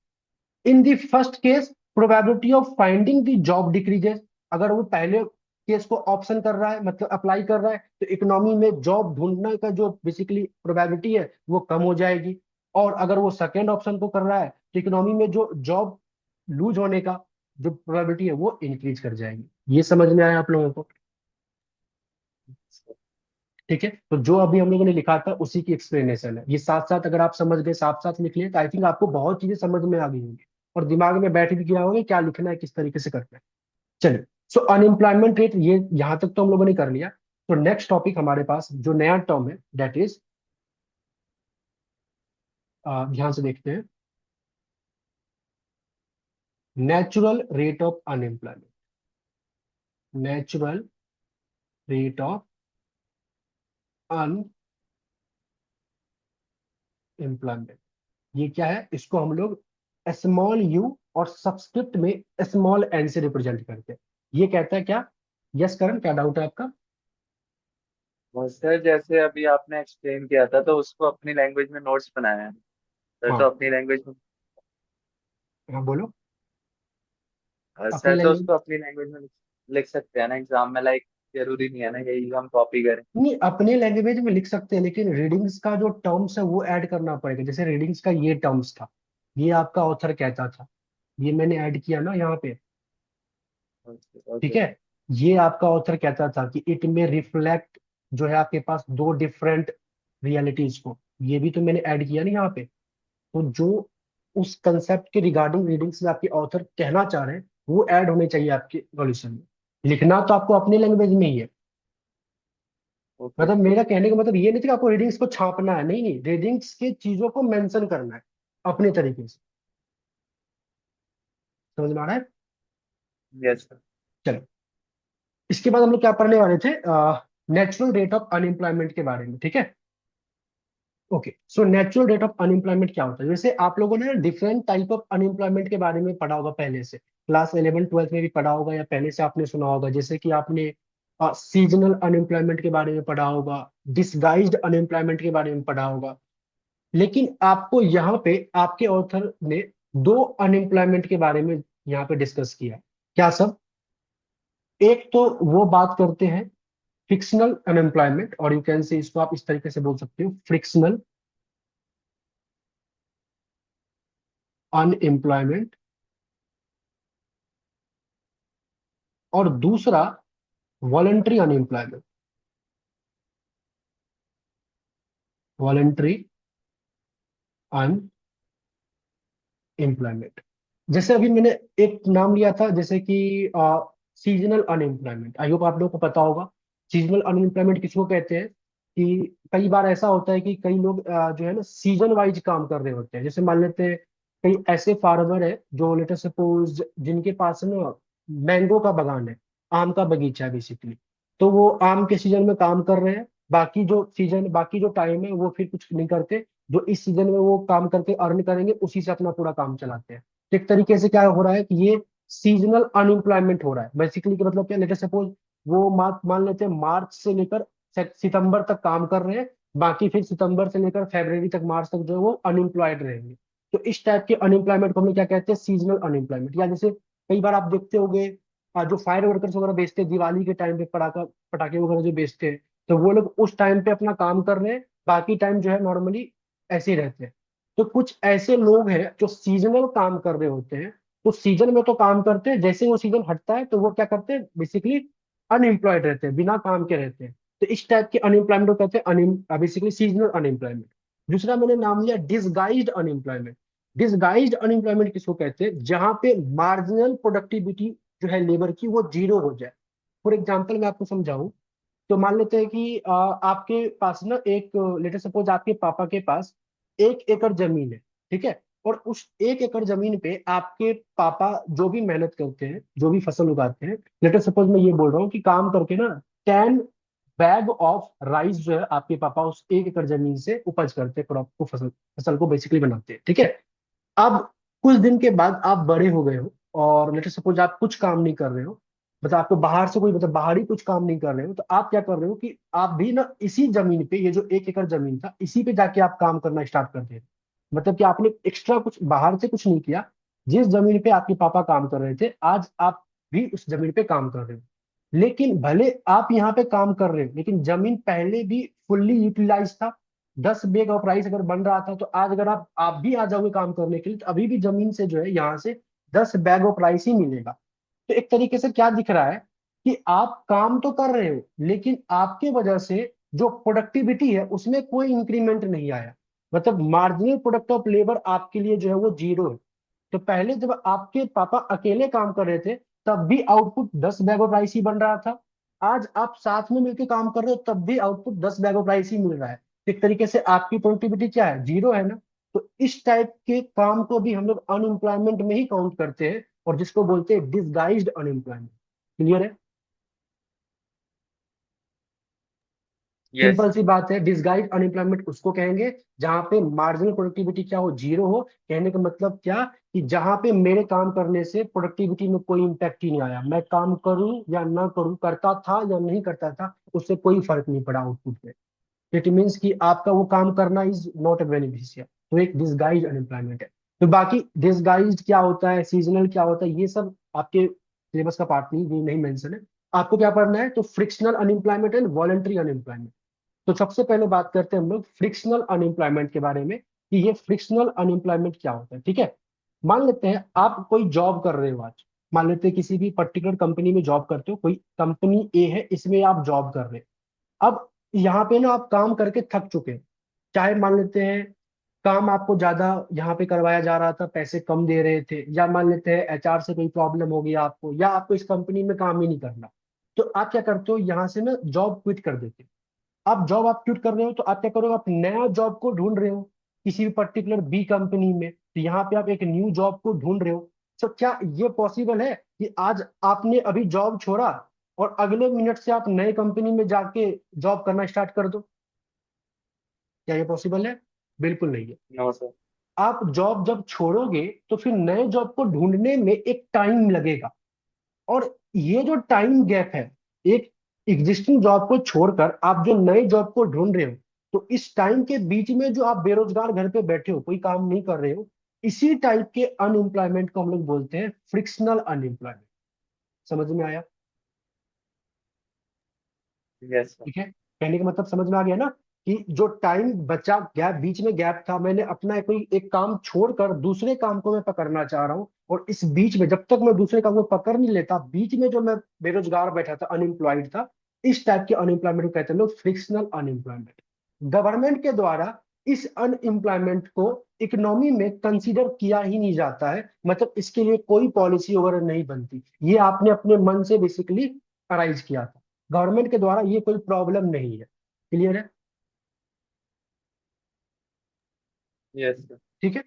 In the first case probability of finding the job decreases, अगर वो पहले केस को ऑप्शन कर रहा है मतलब अप्लाई कर रहा है तो इकोनॉमी में जॉब ढूंढने का जो बेसिकली प्रोबेबिलिटी है वो कम हो जाएगी। और अगर वो सेकेंड ऑप्शन को कर रहा है तो इकोनॉमी में जो जॉब लूज होने का जो प्रोबेबिलिटी है वो इंक्रीज कर जाएगी। ये समझ में आया आप लोगों को? ठीक है, तो जो अभी हम लोगों ने लिखा था उसी की एक्सप्लेनेशन है ये। साथ साथ अगर आप समझ गए, साथ साथ लिख लिए तो आई थिंक आपको बहुत चीजें समझ में आ गई होंगी और दिमाग में बैठ भी गया होगा क्या लिखना है, किस तरीके से करना है। चलिए, सो अनएम्प्लॉयमेंट रेट ये यहां तक तो हम लोगों ने कर लिया। तो नेक्स्ट टॉपिक हमारे पास जो नया टर्म है दैट इज, ध्यान से देखते हैं, natural rate of unemployment. Natural rate of unemployment, ये क्या है? इसको हम लोग स्मॉल यू और सबस्क्रिप्ट में स्मॉल एन से रिप्रेजेंट करते हैं। ये कहता है क्या? यस करण, क्या डाउट है आपका? और सर जैसे अभी आपने एक्सप्लेन किया था तो उसको अपनी लैंग्वेज में नोट्स बनाया है सर, तो हाँ अपनी लैंग्वेज में हाँ बोलो। अपनी सर तो लैंग्वेज, उसको अपनी लैंग्वेज में लिख सकते हैं ना एग्जाम में, लाइक जरूरी नहीं है ना यही हम कॉपी करें। नहीं अपने लैंग्वेज में लिख सकते हैं लेकिन रीडिंग्स का जो टर्म्स है वो ऐड करना पड़ेगा। जैसे रीडिंग्स का ये टर्म्स था, ये आपका ऑथर कहता था, ये मैंने ऐड किया ना यहाँ पे। ओके ठीक ओके। है, ये आपका ऑथर कहता था कि इट में रिफ्लेक्ट जो है आपके पास दो डिफरेंट रियलिटीज को, ये भी तो मैंने ऐड किया ना यहाँ पे। तो जो उस कंसेप्ट के रिगार्डिंग रीडिंग्स में आपके ऑथर कहना चाह रहे हैं वो ऐड होने चाहिए आपके सॉल्यूशन में। लिखना तो आपको अपने लैंग्वेज में ही है। ओके मतलब मेरा कहने का मतलब ये नहीं था कि आपको रीडिंग्स को छापना है, नहीं नहीं, रीडिंग्स के चीजों को मेंशन करना है अपने तरीके से। समझ में आ रहा है? Yes sir. चलो, इसके बाद हम लोग क्या पढ़ने वाले थे? नेचुरल रेट ऑफ अनएम्प्लॉयमेंट के बारे में। ठीक है, okay. So natural rate of unemployment क्या होता है? जैसे आप लोगों ने डिफरेंट टाइप ऑफ अनएम्प्लॉयमेंट के बारे में पढ़ा होगा पहले से, क्लास 11 12 में भी पढ़ा होगा या पहले से आपने सुना होगा। जैसे कि आपने सीजनल अनएम्प्लॉयमेंट के बारे में पढ़ा होगा, डिसगाइज्ड अनएम्प्लॉयमेंट के बारे में पढ़ा होगा। लेकिन आपको यहाँ पे आपके ऑथर ने दो अनएम्प्लॉयमेंट के बारे में यहाँ पे डिस्कस किया। क्या सब? एक तो वो बात करते हैं फिक्शनल अनएम्प्लॉयमेंट, और यू कैन से इसको आप इस तरीके से बोल सकते हो, फ्रिक्शनल अनएम्प्लॉयमेंट। और दूसरा वॉलंटरी अनएम्प्लॉयमेंट, वॉलंटरी अनएम्प्लॉयमेंट। जैसे अभी मैंने एक नाम लिया था जैसे कि सीजनल अनएम्प्लॉयमेंट, आई होप आप लोगों को पता होगा सीजनल अनएम्प्लॉयमेंट किसको कहते हैं। कि कई बार ऐसा होता है कि कई लोग जो है ना सीजन वाइज काम कर रहे होते हैं। जैसे मान लेते हैं कई ऐसे फार्मर है जो लेटर सपोज जिनके पास ना मैंगो का बगान है, आम का बगीचा है बेसिकली। तो वो आम के सीजन में काम कर रहे हैं, बाकी जो टाइम है वो फिर कुछ नहीं करते। जो इस सीजन में वो काम करके अर्न करेंगे उसी से अपना पूरा काम चलाते हैं। तो एक तरीके से क्या हो रहा है कि ये सीजनल अनएम्प्लॉयमेंट हो रहा है बेसिकली। कि मतलब क्या, लेटर सपोज वो मान लेते हैं मार्च से लेकर सितंबर तक काम कर रहे हैं, बाकी फिर सितंबर से लेकर फरवरी तक, मार्च तक जो है वो अनएम्प्लॉयड रहेंगे। तो इस टाइप के अनएम्प्लॉयमेंट को हम लोग क्या कहते हैं, सीजनल अनएम्प्लॉयमेंट। या जैसे कई बार आप देखते होंगे जो फायर वर्कर्स वगैरह बेचते हैं दिवाली के टाइम पे, पटाखे वगैरह जो बेचते हैं, तो वो लोग उस टाइम पे अपना काम कर रहे हैं, बाकी टाइम जो है नॉर्मली ऐसे ही रहते हैं। तो कुछ ऐसे लोग हैं जो सीजनल काम कर रहे होते हैं। तो सीजन में तो काम करते हैं, जैसे वो सीजन हटता है तो वो क्या करते हैं, बेसिकली अनएम्प्लॉयड रहते हैं, बिना काम के रहते हैं। तो इस टाइप के अनएम्प्लॉयमेंट को कहते हैं बेसिकली सीजनल अनएम्प्लॉयमेंट। दूसरा मैंने नाम लिया डिसगाइज्ड अनएम्प्लॉयमेंट। डिसगाइज्ड अनएम्प्लॉयमेंट किसको कहते हैं? जहां पे मार्जिनल प्रोडक्टिविटी जो है लेबर की वो जीरो हो जाए। फॉर एग्जाम्पल मैं आपको समझाऊं तो मान लेते हैं कि आपके पास ना एक, लेटर सपोज आपके पापा के पास 1 एकड़ जमीन है। ठीक है, और उस 1 एकड़ जमीन पे आपके पापा जो भी मेहनत करते हैं, जो भी फसल उगाते हैं, लेटर सपोज मैं ये बोल रहा हूँ कि काम करके ना 10 बैग ऑफ राइस जो है आपके पापा उस 1 एकड़ जमीन से उपज करते हैं, क्रॉप को, फसल फसल को बेसिकली बनाते हैं, ठीक है। अब कुछ दिन के बाद आप बड़े हो गए हो और लेटर सपोज आप कुछ काम नहीं कर रहे हो, मतलब आपको बाहर से कोई, मतलब बाहरी कुछ काम नहीं कर रहे हो, तो आप क्या कर रहे हो कि आप भी ना इसी जमीन पे, ये जो 1 एकड़ जमीन था, इसी पे जाके आप काम करना स्टार्ट कर दे। मतलब कि आपने एक्स्ट्रा कुछ बाहर से कुछ नहीं किया। जिस जमीन पे आपके पापा काम कर रहे थे, आज आप भी उस जमीन पे काम कर रहे हो। लेकिन भले आप यहाँ पे काम कर रहे हो, लेकिन जमीन पहले भी फुल्ली यूटिलाइज था। 10 बैग ऑफ राइस अगर बन रहा था, तो आज अगर आप भी आ जाओगे काम करने के लिए, तो अभी भी जमीन से जो है यहाँ से 10 बैग ऑफ राइस ही मिलेगा। तो एक तरीके से क्या दिख रहा है कि आप काम तो कर रहे हो, लेकिन आपके वजह से जो प्रोडक्टिविटी है उसमें कोई इंक्रीमेंट नहीं आया। मतलब मार्जिनल प्रोडक्ट ऑफ लेबर आपके लिए जो है वो जीरो है। तो पहले जब आपके पापा अकेले काम कर रहे थे, तब भी आउटपुट 10 बैग ऑफ राइस ही बन रहा था। आज आप साथ में मिलकर काम कर रहे हो, तब भी आउटपुट 10 बैग ऑफ राइस ही मिल रहा है। तो एक तरीके से आपकी प्रोडक्टिविटी क्या है, जीरो है ना। तो इस टाइप के काम को भी हम लोग अनएम्प्लॉयमेंट में ही काउंट करते हैं, और जिसको बोलते हैं डिसगाइज्ड अनएम्प्लॉयमेंट। क्लियर है? यस। सिंपल सी बात है, डिसगाइज अनएम्प्लॉयमेंट उसको कहेंगे जहां पे मार्जिनल प्रोडक्टिविटी क्या हो, जीरो हो। कहने का मतलब क्या, कि जहां पे मेरे काम करने से प्रोडक्टिविटी में कोई इम्पैक्ट ही नहीं आया, मैं काम करूं या ना करूं, करता था या नहीं करता था, उससे कोई फर्क नहीं पड़ा आउटपुट पे। इट मीन्स कि आपका वो काम करना इज नॉट ए बेनिफिशियल। तो एक डिसगाइज अनएम्प्लॉयमेंट है। तो बाकी डिसगाइज क्या होता है, सीजनल क्या होता है, ये सब आपके सिलेबस का पार्ट नहीं, ये नहीं मेंशन है। आपको क्या पढ़ना है, तो frictional unemployment and voluntary unemployment. तो सबसे पहले बात करते हैं हम लोग फ्रिक्शनल अनएम्प्लॉयमेंट के बारे में, कि ये फ्रिक्शनल अनएम्प्लॉयमेंट क्या होता है, ठीक है। मान लेते हैं आप कोई जॉब कर रहे हो आज। मान लेते हैं किसी भी पर्टिकुलर कंपनी में जॉब करते हो, कोई कंपनी ए है, इसमें आप जॉब कर रहे हो। अब यहाँ पे ना आप काम करके थक चुके हैं। चाहे मान लेते हैं काम आपको ज्यादा यहाँ पे करवाया जा रहा था, पैसे कम दे रहे थे, या मान लेते हैं एचआर से कोई प्रॉब्लम हो गई आपको, या आपको इस कंपनी में काम ही नहीं करना। तो आप क्या करते हो, यहाँ से ना जॉब क्विट कर देते हो। आप जॉब आप क्विट कर रहे हो, तो आप क्या करोगे, आप नया जॉब को ढूंढ रहे हो किसी भी पर्टिकुलर बी कंपनी में, तो यहाँ पे आप एक न्यू जॉब को ढूंढ रहे हो। तो क्या ये पॉसिबल है कि आज आपने अभी जॉब छोड़ा और अगले मिनट से आप नए कंपनी में जाके जॉब करना स्टार्ट कर दो? क्या ये पॉसिबल है? बिल्कुल नहीं है। No sir. आप जॉब जब छोड़ोगे, तो फिर नए जॉब को ढूंढने में एक टाइम लगेगा। और ये जो टाइम गैप है, एक एग्जिस्टिंग जॉब को छोड़कर आप जो नए जॉब को ढूंढ रहे हो, तो इस टाइम के बीच में जो आप बेरोजगार घर पे बैठे हो, कोई काम नहीं कर रहे हो, इसी टाइप के अनएम्प्लॉयमेंट को हम लोग बोलते हैं फ्रिक्शनल अनएम्प्लॉयमेंट। समझ में आया? Yes sir. ठीक है, कहने का मतलब समझ में आ गया ना, कि जो टाइम बचा, गैप, बीच में गैप था, मैंने अपना कोई एक काम छोड़कर दूसरे काम को मैं पकड़ना चाह रहा हूँ, और इस बीच में जब तक मैं दूसरे काम को पकड़ नहीं लेता, बीच में जो मैं बेरोजगार बैठा था, अनएम्प्लॉयड था, इस टाइप के अनएम्प्लॉयमेंट को कहते हैं लोग फ्रिक्शनल अनएम्प्लॉयमेंट। गवर्नमेंट के द्वारा इस अनएम्प्लॉयमेंट को इकोनॉमी में कंसीडर किया ही नहीं जाता है, मतलब इसके लिए कोई पॉलिसी वगैरह नहीं बनती, ये आपने अपने मन से बेसिकली अराइज किया था। गवर्नमेंट के द्वारा ये कोई प्रॉब्लम नहीं है। क्लियर है? Yes sir. ठीक है।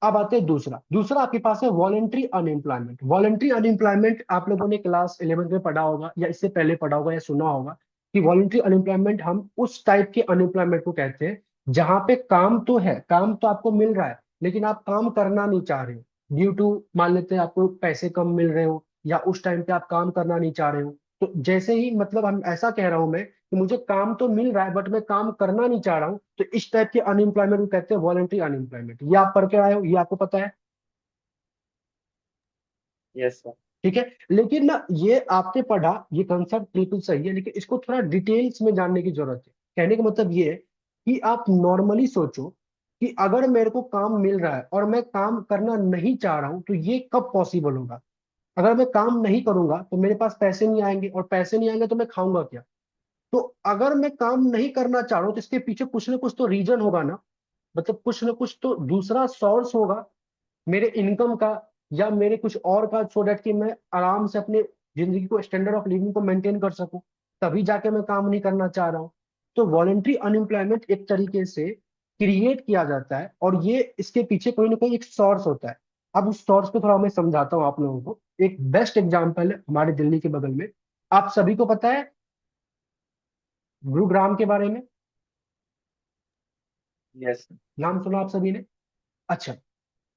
अब आते हैं दूसरा, दूसरा आपके पास है वॉलेंट्री अनएम्प्लॉयमेंट। वॉलेंट्री अनएम्प्लॉयमेंट आप लोगों ने क्लास 11th में पढ़ा होगा, या इससे पहले पढ़ा होगा, या सुना होगा, कि वॉलेंट्री अनएम्प्लॉयमेंट हम उस टाइप के अनएम्प्लॉयमेंट को कहते हैं जहां पे काम तो है, काम तो आपको मिल रहा है, लेकिन आप काम करना नहीं चाह रहे हो। ड्यू टू, मान लेते हैं आपको पैसे कम मिल रहे हो, या उस टाइम पे आप काम करना नहीं चाह रहे हो। तो जैसे ही, मतलब हम ऐसा कह रहा हूं मैं, कि मुझे काम तो मिल रहा है बट मैं काम करना नहीं चाह रहा हूँ, तो इस टाइप के अनएम्प्लॉयमेंट को कहते हैं वॉलंटरी अनएम्प्लॉयमेंट। ये आप पढ़ के आए हो, ये आपको पता है। Yes sir. ठीक है। लेकिन ना, ये आपने पढ़ा, ये कंसेप्ट बिल्कुल सही है, लेकिन इसको थोड़ा डिटेल्स में जानने की जरूरत है। कहने का मतलब ये है कि आप नॉर्मली सोचो कि अगर मेरे को काम मिल रहा है और मैं काम करना नहीं चाह रहा हूं, तो ये कब पॉसिबल होगा? अगर मैं काम नहीं करूंगा तो मेरे पास पैसे नहीं आएंगे, और पैसे नहीं आएंगे तो मैं खाऊंगा क्या? तो अगर मैं काम नहीं करना चाह रहा हूं, तो इसके पीछे कुछ ना कुछ तो रीजन होगा ना। मतलब कुछ ना कुछ तो दूसरा सोर्स होगा मेरे इनकम का, या मेरे कुछ और का, सो डेट कि मैं आराम से अपने जिंदगी को, स्टैंडर्ड ऑफ लिविंग को मेंटेन कर सकूं। तभी जाके मैं काम नहीं करना चाह रहा हूँ। तो वॉलेंट्री अनएम्प्लॉयमेंट एक तरीके से क्रिएट किया जाता है, और ये इसके पीछे कोई ना कोई एक सोर्स होता है। अब उस सोर्स पे थोड़ा मैं समझाता हूँ आप लोगों को। एक बेस्ट एग्जांपल है हमारे दिल्ली के बगल में, आप सभी को पता है गुरुग्राम के बारे में, यस। नाम सुना आप सभी ने? अच्छा,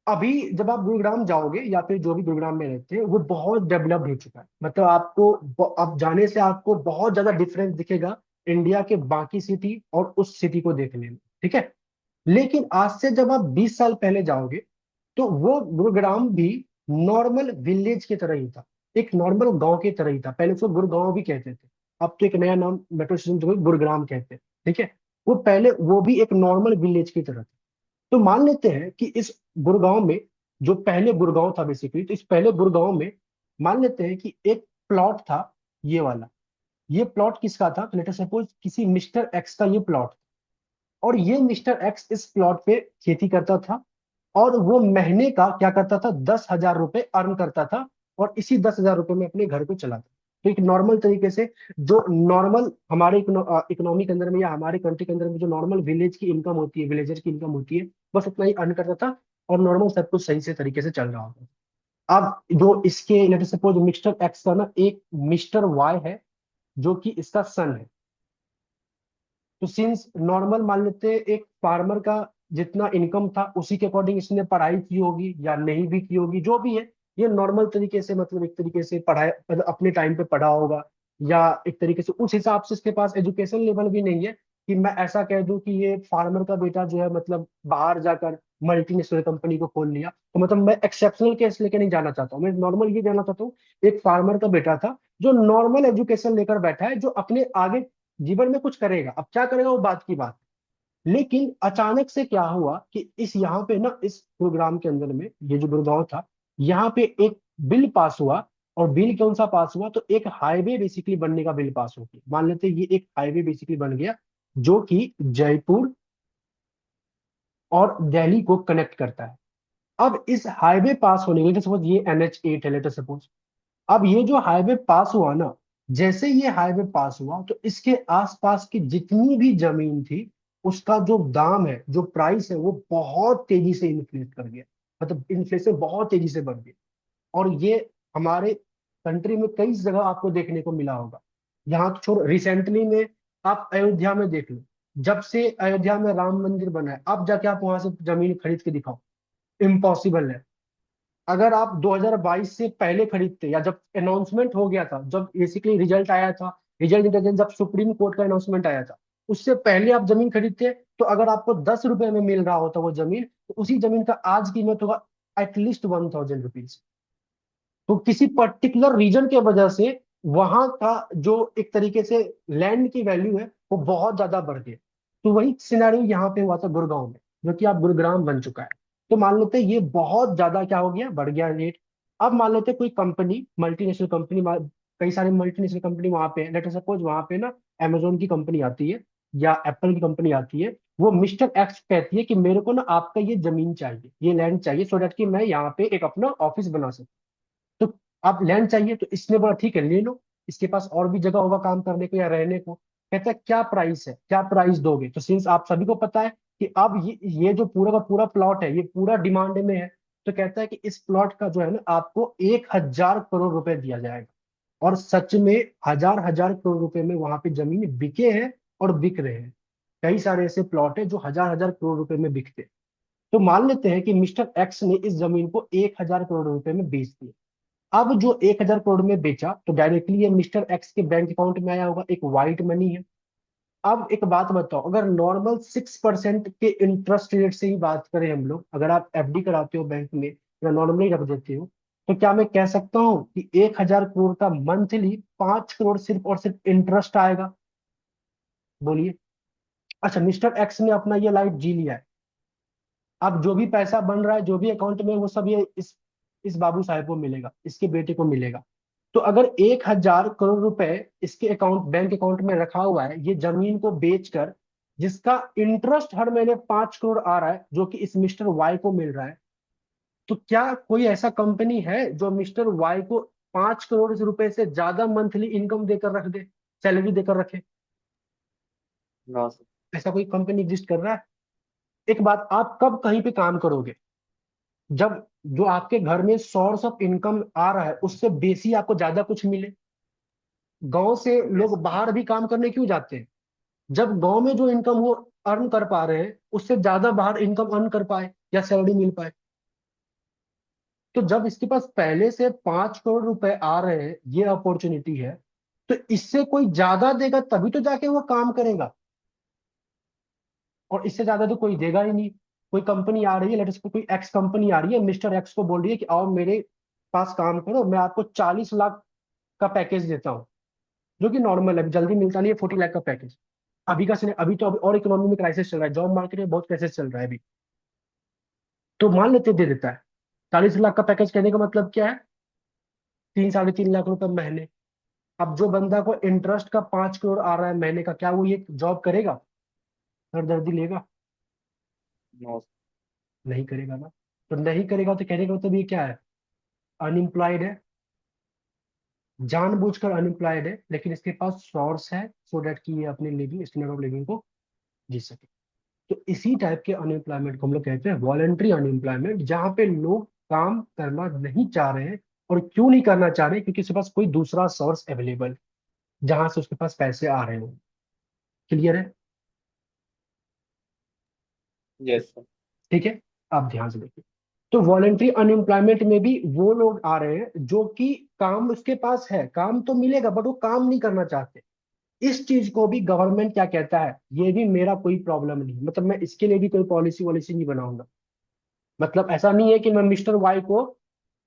अभी जब आप गुरुग्राम जाओगे या फिर जो भी गुरुग्राम में रहते हैं, वो बहुत डेवलप्ड हो चुका है। मतलब आपको अब जाने से आपको बहुत ज्यादा डिफरेंस दिखेगा इंडिया के बाकी सिटी और उस सिटी को देखने में, ठीक है। लेकिन आज से जब आप 20 साल पहले जाओगे, तो वो गुरुग्राम भी नॉर्मल विलेज की तरह ही था, एक नॉर्मल गांव की तरह ही था। पहले उसको गुरुगांव भी कहते थे, अब तो एक नया नाम मेट्रो स्टेशन जो है गुरुग्राम कहते हैं, ठीक है। वो पहले वो भी एक नॉर्मल विलेज की तरह था। तो मान लेते हैं कि इस गुड़गांव में, जो पहले गुड़गांव था बेसिकली, तो इस पहले गुड़गांव में मान लेते हैं कि एक प्लॉट था, ये वाला। ये प्लॉट किसका था? लेट अस सपोज किसी मिस्टर एक्स का ये प्लॉट, और ये मिस्टर एक्स इस प्लॉट पे खेती करता था, और वो महीने का क्या करता था, 10,000 रुपए अर्न करता था, और इसी 10,000 रुपए में अपने घर को चलाता। तो एक नॉर्मल तरीके से, जो नॉर्मल हमारे इकोनॉमी के अंदर में या हमारे कंट्री के अंदर में जो नॉर्मल विलेज की इनकम होती है, विलेजर की इनकम होती है, बस उतना ही अर्न करता था, और नॉर्मल सब कुछ सही से तरीके से चल रहा होता था। अब जो इसके लेट सपोज मिस्टर एक्स का ना एक मिस्टर वाई है, जो कि इसका सन है। तो सिंस नॉर्मल मान लेते हैं एक फार्मर का जितना इनकम था उसी के अकॉर्डिंग इसने पढ़ाई की होगी या नहीं भी की होगी, जो भी है, ये नॉर्मल तरीके से, मतलब एक तरीके से पढ़ाई, मतलब अपने टाइम पे पढ़ा होगा, या एक तरीके से उस हिसाब से इसके पास एजुकेशन लेवल भी नहीं है कि मैं ऐसा कह दूं कि ये फार्मर का बेटा जो है मतलब बाहर जाकर मल्टीनेशनल कंपनी को खोल लिया। तो मतलब मैं एक्सेप्शनल केस लेके नहीं जाना चाहता हूँ, मैं नॉर्मल ये जानना चाहता हूँ, एक फार्मर का बेटा था जो नॉर्मल एजुकेशन लेकर बैठा है, जो अपने आगे जीवन में कुछ करेगा। अब क्या करेगा वो बात की बात। लेकिन अचानक से क्या हुआ कि इस यहाँ पे ना, इस प्रोग्राम के अंदर में, ये जो गुड़गांव था, यहाँ पे एक बिल पास हुआ। और बिल कौन सा पास हुआ? तो एक हाईवे बेसिकली बनने का बिल पास हो गया। मान लेते हैं ये एक हाईवे बेसिकली बन गया, जो कि जयपुर और दिल्ली को कनेक्ट करता है। अब इस हाईवे पास होने के, सपोज ये NH8 है लेटर सपोज। अब ये जो हाईवे पास हुआ ना, जैसे ये हाईवे पास हुआ, तो इसके आसपास की जितनी भी जमीन थी, उसका जो दाम है, जो प्राइस है, वो बहुत तेजी से इन्फ्लेट कर गया। मतलब इन्फ्लेशन बहुत तेजी से बढ़ गया। और ये हमारे कंट्री में कई जगह आपको देखने को मिला होगा। यहाँ तो छोड़, रिसेंटली में आप अयोध्या में देख लो। जब से अयोध्या में राम मंदिर बना है, अब जाके आप वहां से जमीन खरीद के दिखाओ, इम्पॉसिबल है। अगर आप 2022 से पहले खरीदते, या जब अनाउंसमेंट हो गया था, जब बेसिकली रिजल्ट आया था, रिजल्ट जब सुप्रीम कोर्ट का अनाउंसमेंट आया था, उससे पहले आप जमीन खरीदते, तो अगर आपको 10 रुपए में मिल रहा होता वो जमीन, तो उसी जमीन का आज कीमत होगा एटलीस्ट 1,000 रुपीज। तो किसी पर्टिकुलर रीजन के वजह से वहां का जो एक तरीके से लैंड की वैल्यू है, वो बहुत ज्यादा बढ़ गई। तो वही सिनेरियो यहाँ पे हुआ था गुड़गांव में, जो कि अब गुरुग्राम बन चुका है। तो मान लेते हैं ये बहुत ज्यादा क्या हो गया, बढ़ गया रेट। अब मान लेते हैं कोई कंपनी, मल्टीनेशनल कंपनी, कई सारी मल्टीनेशनल कंपनी वहां पे, लेट अस सपोज वहां पे ना अमेजोन की कंपनी आती है, या एप्पल की कंपनी आती है। वो मिस्टर एक्स कहती है कि मेरे को ना आपका ये जमीन चाहिए, ये लैंड चाहिए, सो डेट कि मैं यहाँ पे एक अपना ऑफिस बना सकूं। तो आप लैंड चाहिए, तो इसने बोला ठीक है ले लो, इसके पास और भी जगह होगा काम करने को या रहने को। कहता है क्या प्राइस है, क्या प्राइस दोगे? तो सिंस आप सभी को पता है कि अब ये जो पूरा का पूरा प्लॉट है, ये पूरा डिमांड में है। तो कहता है कि इस प्लॉट का जो है ना, आपको 1,000 करोड़ रुपए दिया जाएगा। और सच में हजार हजार करोड़ रुपए में वहां पे जमीन बिके हैं और बिक रहे हैं। कई सारे ऐसे प्लॉट है जो हजार हजार करोड़ रुपए में बिकते हैं। तो मान लेते हैं कि मिस्टर एक्स ने इस जमीन को 1,000 करोड़ रुपए में बेच दिया। अब जो 1,000 करोड़ में बेचा, तो डायरेक्टली ये मिस्टर एक्स के बैंक अकाउंट में आया होगा, एक वाइट मनी है। अब एक बात बताओ, अगर नॉर्मल 6% के इंटरेस्ट रेट से ही बात करें हम लोग, अगर आप FD कराते हो बैंक में या नॉर्मली रख देते हो, तो क्या मैं कह सकता हूँ कि 1,000 करोड़ का मंथली 5 करोड़ सिर्फ और सिर्फ इंटरेस्ट आएगा? बोलिए। अच्छा, मिस्टर एक्स ने अपना ये लाइफ जी लिया है। अब जो भी पैसा बन रहा है, जो भी अकाउंट में, वो सब ये इस बाबू साहेब को मिलेगा, इसके बेटे को मिलेगा। तो अगर 1,000 करोड़ रुपए इसके अकाउंट, बैंक अकाउंट में रखा हुआ है, ये जमीन को बेचकर, जिसका इंटरेस्ट हर महीने 5 करोड़ आ रहा है, जो कि इस मिस्टर वाई को मिल रहा है, तो क्या कोई ऐसा कंपनी है जो मिस्टर वाई को 5 करोड़ रुपए से ज्यादा मंथली इनकम देकर रख दे, सैलरी देकर रखे? No sir. ऐसा कोई कंपनी एग्जिस्ट कर रहा है? एक बात, आप कब कहीं पे काम करोगे? जब जो आपके घर में सोर्स ऑफ इनकम आ रहा है उससे बेसी आपको ज्यादा कुछ मिले। गांव से यस। लोग बाहर भी काम करने क्यों जाते हैं? जब गांव में जो इनकम वो अर्न कर पा रहे हैं उससे ज्यादा बाहर इनकम अर्न कर पाए या सैलरी मिल पाए। तो जब इसके पास पहले से 5 करोड़ रुपए आ रहे हैं, ये अपॉर्चुनिटी है, तो इससे कोई ज्यादा देगा तभी तो जाके वो काम करेगा। और इससे ज्यादा तो कोई देगा ही नहीं। कोई कंपनी आ रही है, लेट सपोज कोई एक्स कंपनी आ रही है, मिस्टर एक्स को बोल रही है कि आओ मेरे पास काम करो, मैं आपको 40 लाख का पैकेज देता हूँ, जो कि नॉर्मल है, जल्दी मिलता नहीं है 40 लाख का पैकेज। अभी का अभी तो अभी और इकोनॉमी में क्राइसिस चल रहा है, जॉब मार्केट में बहुत क्राइसिस चल रहा है अभी। तो मान लेते दे देता है। 40 लाख का पैकेज कहने का मतलब क्या है? 3 साढ़े 3 लाख रुपए महीने। अब जो बंदा को इंटरेस्ट का 5 करोड़ आ रहा है महीने का, क्या वो ये जॉब करेगा? सर दर्दी लेगा? नो। नहीं करेगा ना। तो नहीं करेगा तो कहने का मतलब ये क्या है? अनएम्प्लॉयड है, जानबूझकर अनएम्प्लॉयड है, लेकिन इसके पास सोर्स है सो डेट कि ये अपने लिविंग स्टैंडर्ड ऑफ लिविंग को जी सके। तो इसी टाइप के अनएम्प्लॉयमेंट को हम लोग कहते हैं वॉलंटरी अनएम्प्लॉयमेंट, जहां पे लोग काम करना नहीं चाह रहे हैं। और क्यों नहीं करना चाह रहे? क्योंकि उसके पास कोई दूसरा सोर्स अवेलेबल, जहां से उसके पास पैसे आ रहे हो। क्लियर है? Yes sir. ठीक है, आप ध्यान से देखिए। तो वॉलंटरी अनएम्प्लॉयमेंट में भी वो लोग आ रहे हैं जो कि काम उसके पास है, काम तो मिलेगा बट वो काम नहीं करना चाहते। इस चीज को भी गवर्नमेंट क्या कहता है, ये भी मेरा कोई प्रॉब्लम नहीं, मतलब मैं इसके लिए भी कोई पॉलिसी वॉलिसी नहीं बनाऊंगा। मतलब ऐसा नहीं है कि मैं मिस्टर वाई को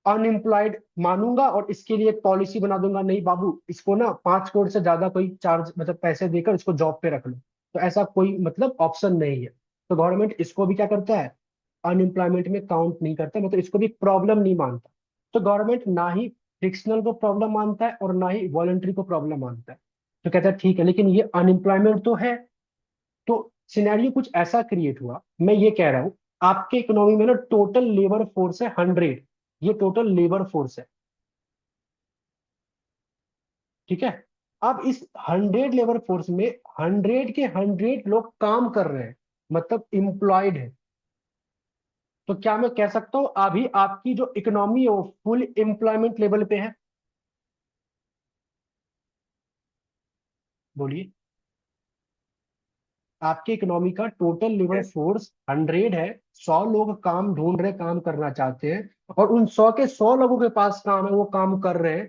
अनएम्प्लॉयड मानूंगा और इसके लिए एक पॉलिसी बना दूंगा, नहीं बाबू इसको ना 5 करोड़ से ज्यादा कोई चार्ज मतलब पैसे देकर इसको जॉब पे रख लो। तो ऐसा कोई मतलब ऑप्शन नहीं है। तो गवर्नमेंट इसको भी क्या करता है, अनएम्प्लॉयमेंट में काउंट नहीं करता, मतलब इसको भी प्रॉब्लम नहीं मानता। तो गवर्नमेंट ना ही फ्रिक्शनल को प्रॉब्लम मानता है और ना ही वॉलंटरी को प्रॉब्लम मानता है। तो कहता है ठीक है, लेकिन ये अनएम्प्लॉयमेंट तो है। तो सिनेरियो कुछ ऐसा क्रिएट हुआ, मैं ये कह रहा हूं, आपके इकोनॉमी में ना टोटल लेबर फोर्स है 100। ये टोटल लेबर फोर्स है, ठीक है। अब इस 100 लेबर फोर्स में 100 के 100 लोग काम कर रहे हैं, मतलब इम्प्लॉयड है। तो क्या मैं कह सकता हूं अभी आपकी जो इकोनॉमी है वो फुल एम्प्लॉयमेंट लेवल पे है? बोलिए। आपके इकोनॉमी का टोटल लेबर यस। फोर्स 100 है। 100 लोग काम ढूंढ रहे, काम करना चाहते हैं, और उन 100 के 100 लोगों के पास काम है, वो काम कर रहे हैं,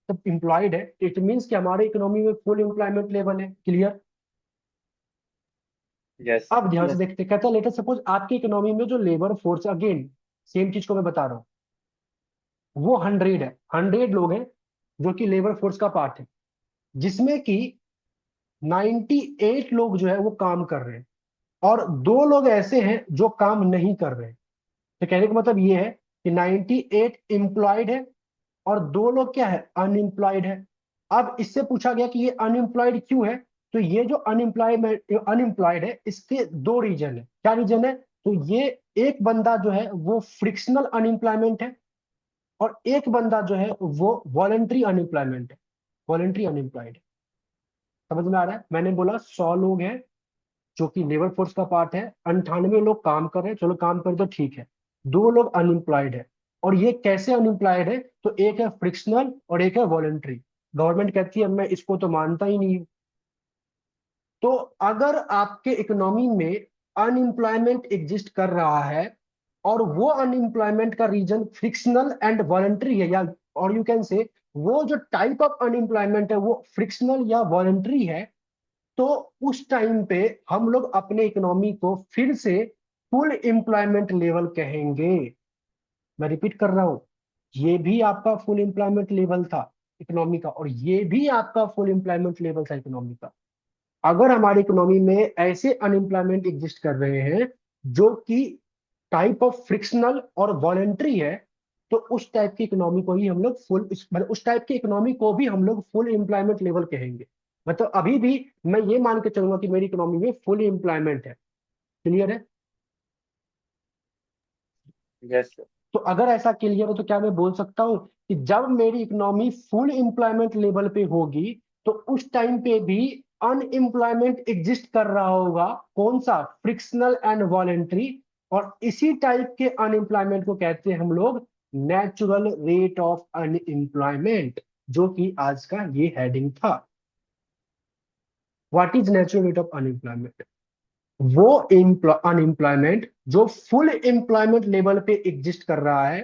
तब इंप्लॉयड है। इट मीन्स कि हमारे इकोनॉमी में फुल एम्प्लॉयमेंट लेवल है। क्लियर? यस। अब ध्यान से देखते हैं, कहता है लेटर सपोज आपकी इकोनॉमी में जो लेबर फोर्स, अगेन सेम चीज को मैं बता रहा हूँ, वो 100 है। 100 लोग हैं जो कि लेबर फोर्स का पार्ट है, जिसमें कि 98 लोग जो है वो काम कर रहे हैं, और 2 लोग ऐसे हैं जो काम नहीं कर रहे हैं। तो कहने का मतलब ये है कि 98 एम्प्लॉयड है और 2 लोग क्या है, अनएम्प्लॉयड है। अब इससे पूछा गया कि ये अनएम्प्लॉयड क्यों है? तो ये जो अनएम्प्लॉयमेंट अनएम्प्लॉयड है, इसके 2 रीजन है। क्या रीजन है? तो ये एक बंदा जो है वो फ्रिक्शनल अनएम्प्लॉयमेंट है, और एक बंदा जो है वो वॉलंटरी अनएम्प्लॉयमेंट है, वॉलंटरी अनएम्प्लॉयड है। समझ में आ रहा है? मैंने बोला 100 लोग हैं जो कि लेबर फोर्स का पार्ट है, 98 लोग काम कर रहे हैं, चलो काम कर तो ठीक है, 2 लोग अनएम्प्लॉयड है। और ये कैसे अनएम्प्लॉयड है? तो एक है फ्रिक्शनल और एक है वॉलंटरी। गवर्नमेंट कहती है मैं इसको तो मानता ही नहीं हूं। तो अगर आपके इकोनॉमी में अनएम्प्लॉयमेंट एग्जिस्ट कर रहा है, और वो अनएम्प्लॉयमेंट का रीजन फ्रिक्शनल एंड वॉलंटरी है, या और यू कैन से वो जो टाइप ऑफ अनएम्प्लॉयमेंट है वो फ्रिक्शनल या वॉलंटरी है, तो उस टाइम पे हम लोग अपने इकोनॉमी को फिर से फुल एम्प्लॉयमेंट लेवल कहेंगे। मैं रिपीट कर रहा हूं, ये भी आपका फुल एम्प्लॉयमेंट लेवल था इकोनॉमी का, और ये भी आपका फुल एम्प्लॉयमेंट लेवल था इकोनॉमी का। अगर हमारी इकोनॉमी में ऐसे अनएम्प्लॉयमेंट एग्जिस्ट कर रहे हैं जो कि टाइप ऑफ फ्रिक्शनल और वॉलेंट्री है, तो उस टाइप की इकोनॉमी को ही हम लोग फुल, मतलब उस टाइप की इकोनॉमी को भी हम लोग फुल एम्प्लॉयमेंट लेवल कहेंगे। मतलब अभी भी मैं ये मान के चलूंगा कि मेरी इकोनॉमी में फुल एम्प्लॉयमेंट है। क्लियर है? Yes sir. तो अगर ऐसा क्लियर है तो क्या मैं बोल सकता हूं कि जब मेरी इकोनॉमी फुल एम्प्लॉयमेंट लेवल पे होगी, तो उस टाइम पे भी अनएम्प्लॉयमेंट एग्जिस्ट कर रहा होगा, कौन सा, फ्रिक्शनल एंड वॉलेंट्री, और इसी टाइप के अनएम्प्लॉयमेंट को कहते हैं हम लोग नेचुरल रेट ऑफ अनएम्प्लॉयमेंट, जो कि आज का ये हेडिंग था। What is natural rate of unemployment? वो अनएम्प्लॉयमेंट जो फुल एम्प्लॉयमेंट लेवल पे एग्जिस्ट कर रहा है,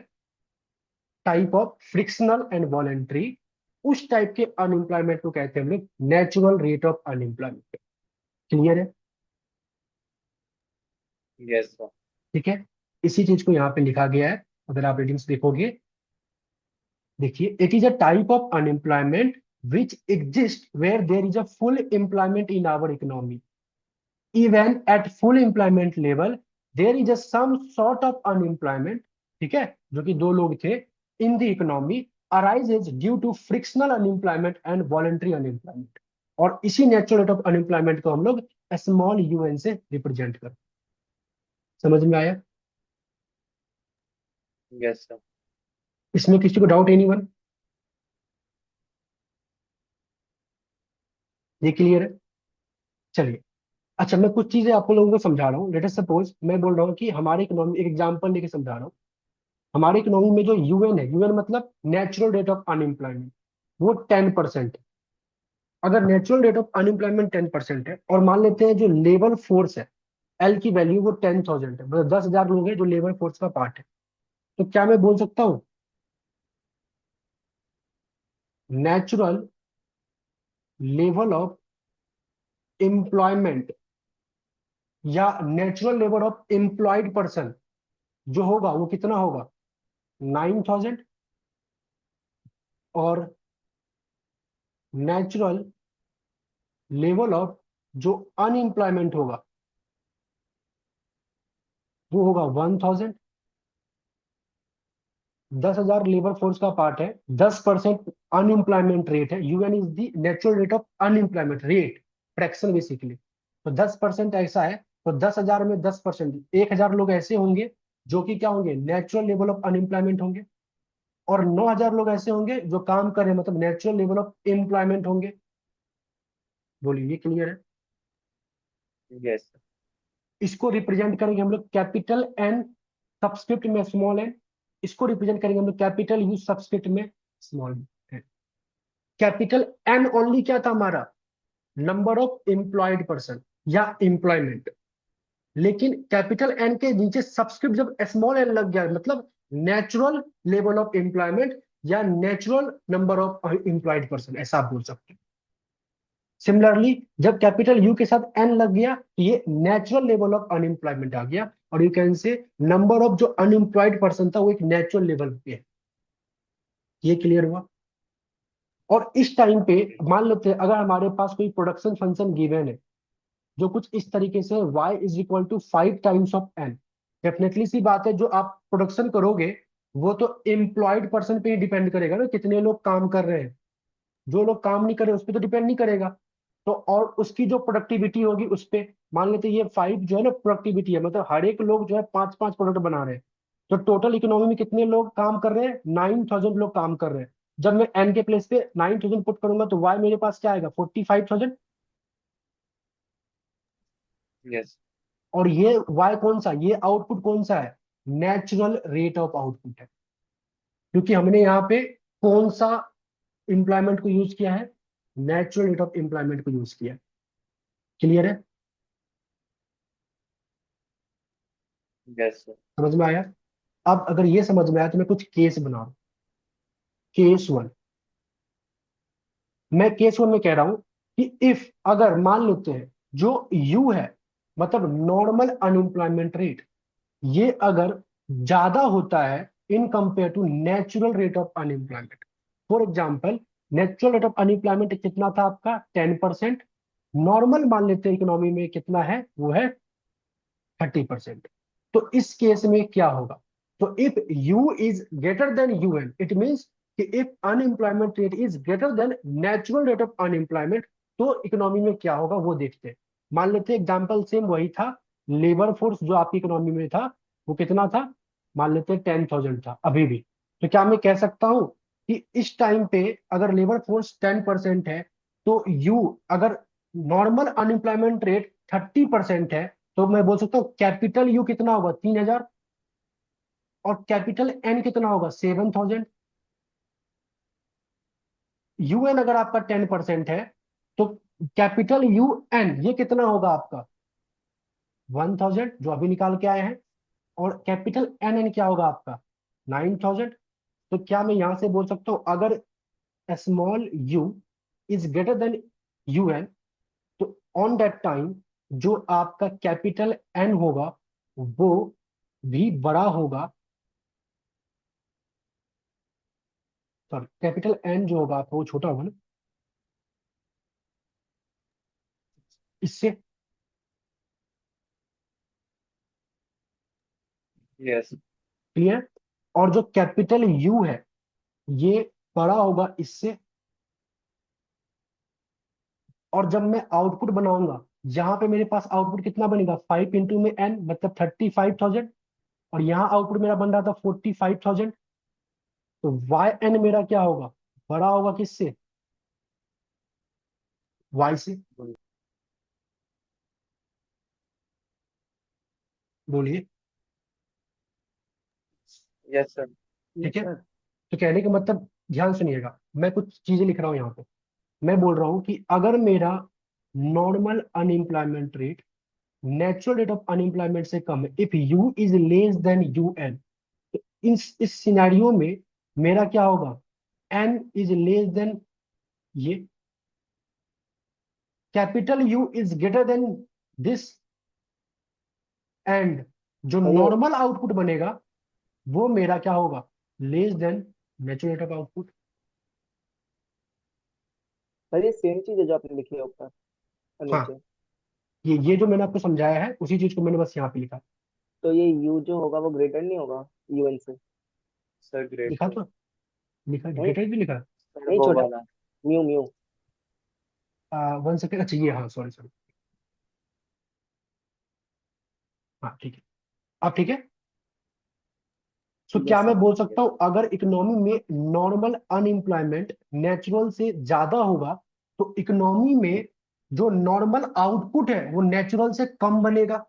type of frictional and voluntary, उस टाइप के अनएम्प्लॉयमेंट को कहते हैं हम लोग natural rate of unemployment. Clear है? Yes sir. ठीक है, इसी चीज को यहाँ पे लिखा गया है, अगर आप रीडिंग्स देखोगे। देखिए, it is a type of unemployment which exist where there is a full employment in our economy, even at full employment level there is a some sort of unemployment, ठीक है, जो कि दो लोग थे, in the economy arises due to frictional unemployment and voluntary unemployment. और इसी natural rate of unemployment को हम लोग स्मॉल यूएन से रिप्रेजेंट करते हैं। समझ में आया? Yes sir. इसमें किसी को डाउट? एनीवन? ये क्लियर है? चलिए, अच्छा मैं कुछ चीजें आपको लोगों को समझा रहा हूँ। लेट अस सपोज मैं बोल रहा हूँ कि हमारे इकोनॉमी, एक एग्जांपल लेके समझा रहा हूँ। हमारे इकोनॉमी में जो यूएन है, यूएन मतलब नेचुरल रेट ऑफ अनएम्प्लॉयमेंट, वो 10% है। अगर नेचुरल रेट ऑफ अनएम्प्लॉयमेंट 10% है, और मान लेते हैं जो लेबर फोर्स है, एल की वैल्यू वो 10,000 है, मतलब 10,000 लोग हैं जो लेबर फोर्स का पार्ट है, तो क्या मैं बोल सकता हूँ नेचुरल लेवल ऑफ एम्प्लॉयमेंट या natural level of employed person जो होगा वो कितना होगा, 9,000, और नेचुरल लेवल ऑफ जो अनएम्प्लॉयमेंट होगा वो होगा 1,000। 10,000 लेबर फोर्स का पार्ट है, 10% अनएम्प्लॉयमेंट रेट है, UN is the natural rate of unemployment rate, fraction basically. तो 10% ऐसा है, तो 10,000 में 10%, 1,000 लोग ऐसे होंगे जो कि क्या होंगे, नेचुरल लेवल ऑफ अनएम्प्लॉयमेंट होंगे, और 9,000 लोग ऐसे होंगे जो काम कर रहे हैं, मतलब नेचुरल लेवल ऑफ एम्प्लॉयमेंट होंगे। बोलिए, ये क्लियर है? Yes sir. इसको रिप्रेजेंट करेंगे हम लोग कैपिटल एन, सबस्क्रिप्ट में स्मॉल एन। इसको रिप्रेजेंट करेंगे हम लोग कैपिटल यू, सबस्क्रिप्ट में small n. Capital N only क्या था हमारा, नंबर ऑफ एम्प्लॉयड पर्सन या एम्प्लॉयमेंट। लेकिन कैपिटल एन के नीचे सबस्क्रिप्ट जब स्मॉल एन लग गया, मतलब नेचुरल लेवल ऑफ एम्प्लॉयमेंट या natural number of employed person, ऐसा आप बोल सकते हैं। सिमिलरली जब कैपिटल यू के साथ एन लग गया तो ये नेचुरल लेवल ऑफ अनएम्प्लॉयमेंट आ गया, और you can say number of जो अनएम्प्लॉयड पर्सन था वो एक नेचुरल लेवल पे है। ये क्लियर हुआ? और इस टाइम पे मान लेते हैं अगर हमारे पास कोई प्रोडक्शन फंक्शन गिवन है जो कुछ इस तरीके से y is equal to 5 times of n, definitely सी बात है जो आप प्रोडक्शन करोगे वो तो एम्प्लॉयड पर्सन पे ही डिपेंड करेगा ना, कितने लोग काम कर रहे हैं। जो लोग काम नहीं कर रहे उस पर तो डिपेंड नहीं करेगा। तो और उसकी जो प्रोडक्टिविटी होगी उस पे, मान लेते हैं ये 5 जो है ना प्रोडक्टिविटी है, मतलब हर एक लोग जो है 5-5 प्रोडक्ट बना रहे हैं, तो टोटल इकोनॉमी में कितने लोग काम कर रहे हैं, 9,000 लोग काम कर रहे हैं। जब मैं एन के प्लेस पे 9,000 पुट करूंगा तो वाई मेरे पास क्या आएगा, 45,000। यस। और ये वाई कौन सा, ये आउटपुट कौन सा है, नेचुरल रेट ऑफ आउटपुट है, क्योंकि हमने यहाँ पे कौन सा एम्प्लॉयमेंट को यूज किया है, नेचुरल रेट ऑफ एम्प्लॉयमेंट को यूज किया है। क्लियर है? Yes sir. समझ में आया? अब अगर ये समझ में आया तो मैं कुछ केस बना रहा हूं। केस वन, मैं केस वन में कह रहा हूं कि इफ अगर मान लेते हैं जो यू है, मतलब नॉर्मल अनएम्प्लॉयमेंट रेट, ये अगर ज्यादा होता है in compare to natural rate of unemployment. For example, natural rate of unemployment कितना था आपका, 10%। नॉर्मल मान लेते हैं इकोनॉमी में कितना है, वो है 30%। तो इस केस में क्या होगा, तो if u is greater than u n, it means कि if unemployment rate is greater than natural rate of unemployment, तो इकोनॉमी में क्या होगा वो देखते हैं। मान लेते हैं एग्जाम्पल सेम वही था, लेबर फोर्स जो आपकी इकोनॉमी में था वो कितना था, मान लेते हैं 10,000 था अभी भी। तो क्या मैं कह सकता हूं कि इस टाइम पे अगर लेबर फोर्स 10% है, तो यू अगर नॉर्मल अनएम्प्लॉयमेंट रेट 30% है, तो मैं बोल सकता हूँ कैपिटल यू कितना होगा, 3,000, और कैपिटल एन कितना होगा, 7,000। यूएन अगर आपका 10% है, तो कैपिटल यू एन ये कितना होगा आपका, 1,000 जो अभी निकाल के आए हैं, और कैपिटल एन एन क्या होगा आपका, 9,000। तो क्या मैं यहां से बोल सकता हूं, अगर small you is greater than u n, तो ऑन दैट टाइम जो आपका कैपिटल एन होगा वो भी बड़ा होगा, सॉरी कैपिटल एन जो होगा आपका वो छोटा होगा ना इससे। यस। क्लियर। और जो कैपिटल यू है ये बड़ा होगा इससे। और जब मैं आउटपुट बनाऊंगा, यहाँ पे मेरे पास आउटपुट कितना बनेगा, 5 इंटू में एन मतलब 35,000, और यहाँ आउटपुट मेरा बन रहा था 45,000। तो वाई एन मेरा क्या होगा, बड़ा होगा किससे, वाई से। बोलिए। Yes sir. ठीक है। सर। तो कहने का मतलब, ध्यान सुनिएगा, मैं कुछ चीजें लिख रहा हूँ यहाँ पे। मैं बोल रहा हूँ कि अगर मेरा normal unemployment rate natural rate of unemployment से कम है, if u is less than u n, तो इस सिनेरियो में मेरा क्या होगा, एन इज लेस देन ये, capital U is greater than this, and जो सर ये नॉर्मल आउटपुट बनेगा वो मेरा क्या होगा, less than natural rate of output. Sir ये सेम चीज है जो आपने लिखी है ऊपर और हाँ, नीचे। ये जो मैंने आपको समझाया है उसी चीज को मैंने बस यहाँ पे लिखा। तो ये यू जो होगा वो ग्रेटर नहीं होगा यूएन से? सर ग्रेट लिखा है। तो, लिखा नहीं, ग्रेटर भी लिखा। सर नहीं वो छोटा, वाला। Mu mu. 1 सेकेंड, अच्छा ये, हाँ सॉरी सॉरी। हाँ ठीक है, अब ठीक है। तो क्या यस मैं सर। बोल सकता हूँ अगर इकोनॉमी में नॉर्मल अनएम्प्लॉयमेंट नेचुरल से ज्यादा होगा, तो इकोनॉमी में जो नॉर्मल आउटपुट है वो नेचुरल से कम बनेगा।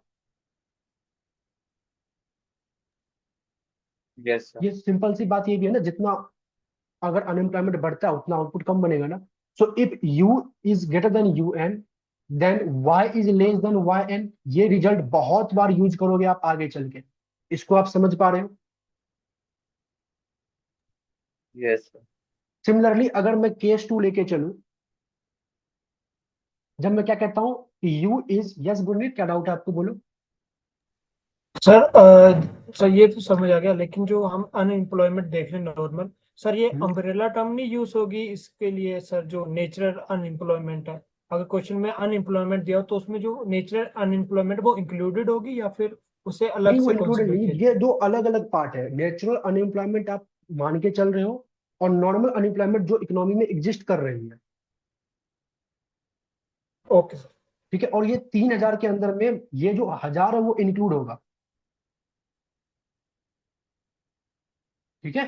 Yes sir. ये सिंपल सी बात ये भी है ना, जितना अगर अनएम्प्लॉयमेंट बढ़ता है उतना आउटपुट कम बनेगा ना। So if u is greater than u n, then y is less than y n. ये रिजल्ट बहुत बार यूज करोगे आप आगे चल के, इसको आप समझ पा रहे हो। Yes sir. सिमिलरली अगर मैं केस टू लेके चलूं, जब मैं क्या कहता हूं यू इज, यस गुरनीत क्या डाउट है आपको, बोलो। सर सर ये तो समझ आ गया, लेकिन जो हम अनएम्प्लॉयमेंट देख रहे हैं नॉर्मल, सर ये हम्म। अम्ब्रेला टर्म नहीं यूज होगी इसके लिए सर, जो नेचुरल अनएम्प्लॉयमेंट है? अगर क्वेश्चन में अनएम्प्लॉयमेंट दिया हो तो उसमें जो नेचुरल अनएम्प्लॉयमेंट वो इंक्लूडेड होगी या फिर उसे नहीं अलग वो से इंक्लूडेड कंसिडर नहीं, किया ये दो अलग अलग पार्ट है। नेचुरल अनएम्प्लॉयमेंट आप मान के चल रहे हो, और नॉर्मल अनएम्प्लॉयमेंट जो इकोनॉमी में एग्जिस्ट कर रही है। जाए? Okay sir. ठीक है, और ये 3,000 के अंदर में ये जो 1,000 है वो इंक्लूड होगा। ठीक है,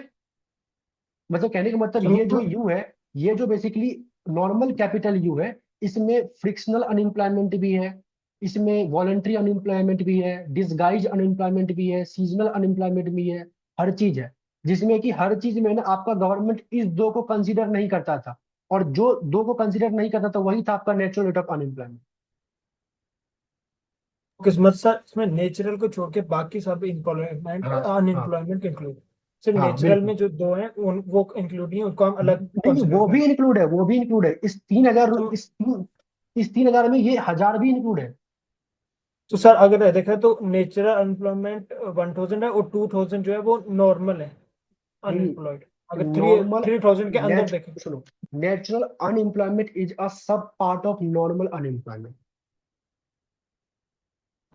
मतलब कहने का मतलब ये जो चलो। यू है, ये जो बेसिकली नॉर्मल कैपिटल यू है, इसमें फ्रिक्शनल अनएम्प्लॉयमेंट भी है, इसमें वॉलंटरी अनएम्प्लॉयमेंट भी है, डिसगाइज अनएम्प्लॉयमेंट भी है, सीजनल अनएम्प्लॉयमेंट भी है, हर चीज है। जिसमें कि हर चीज में ना आपका गवर्नमेंट इस दो को कंसीडर नहीं करता था, और जो दो को कंसीडर नहीं करता था वही था आपका नेचुरल रेट ऑफ अनएम्प्लॉयमेंट। किस्मत सर, इसमें नेचुरल को छोड़ के बाकी सब एम्प्लॉयमेंट हाँ हाँ अनएम्प्लॉयमेंट इंक्लूड। सिर्फ हाँ नेचुरल बिल्कुल। में जो दो हैं वो इंक्लूड नहीं है, उनको हम अलग नहीं कंसिडर वो भी करें। इंक्लूड है, वो भी इंक्लूड है, इस 3,000, तो इस 3,000 में ये 1,000 भी इंक्लूड है। तो सर अगर देखा तो नेचुरल अनएम्प्लॉयमेंट 1,000 है और 2,000 जो है वो नॉर्मल है नहीं, अनएम्प्लॉयड। अगर थ्री नॉर्मल 3,000 के अंदर नेच देखें। सुनो, नेचुरल अनएम्प्लॉयमेंट इज अ सब part of normal unemployment.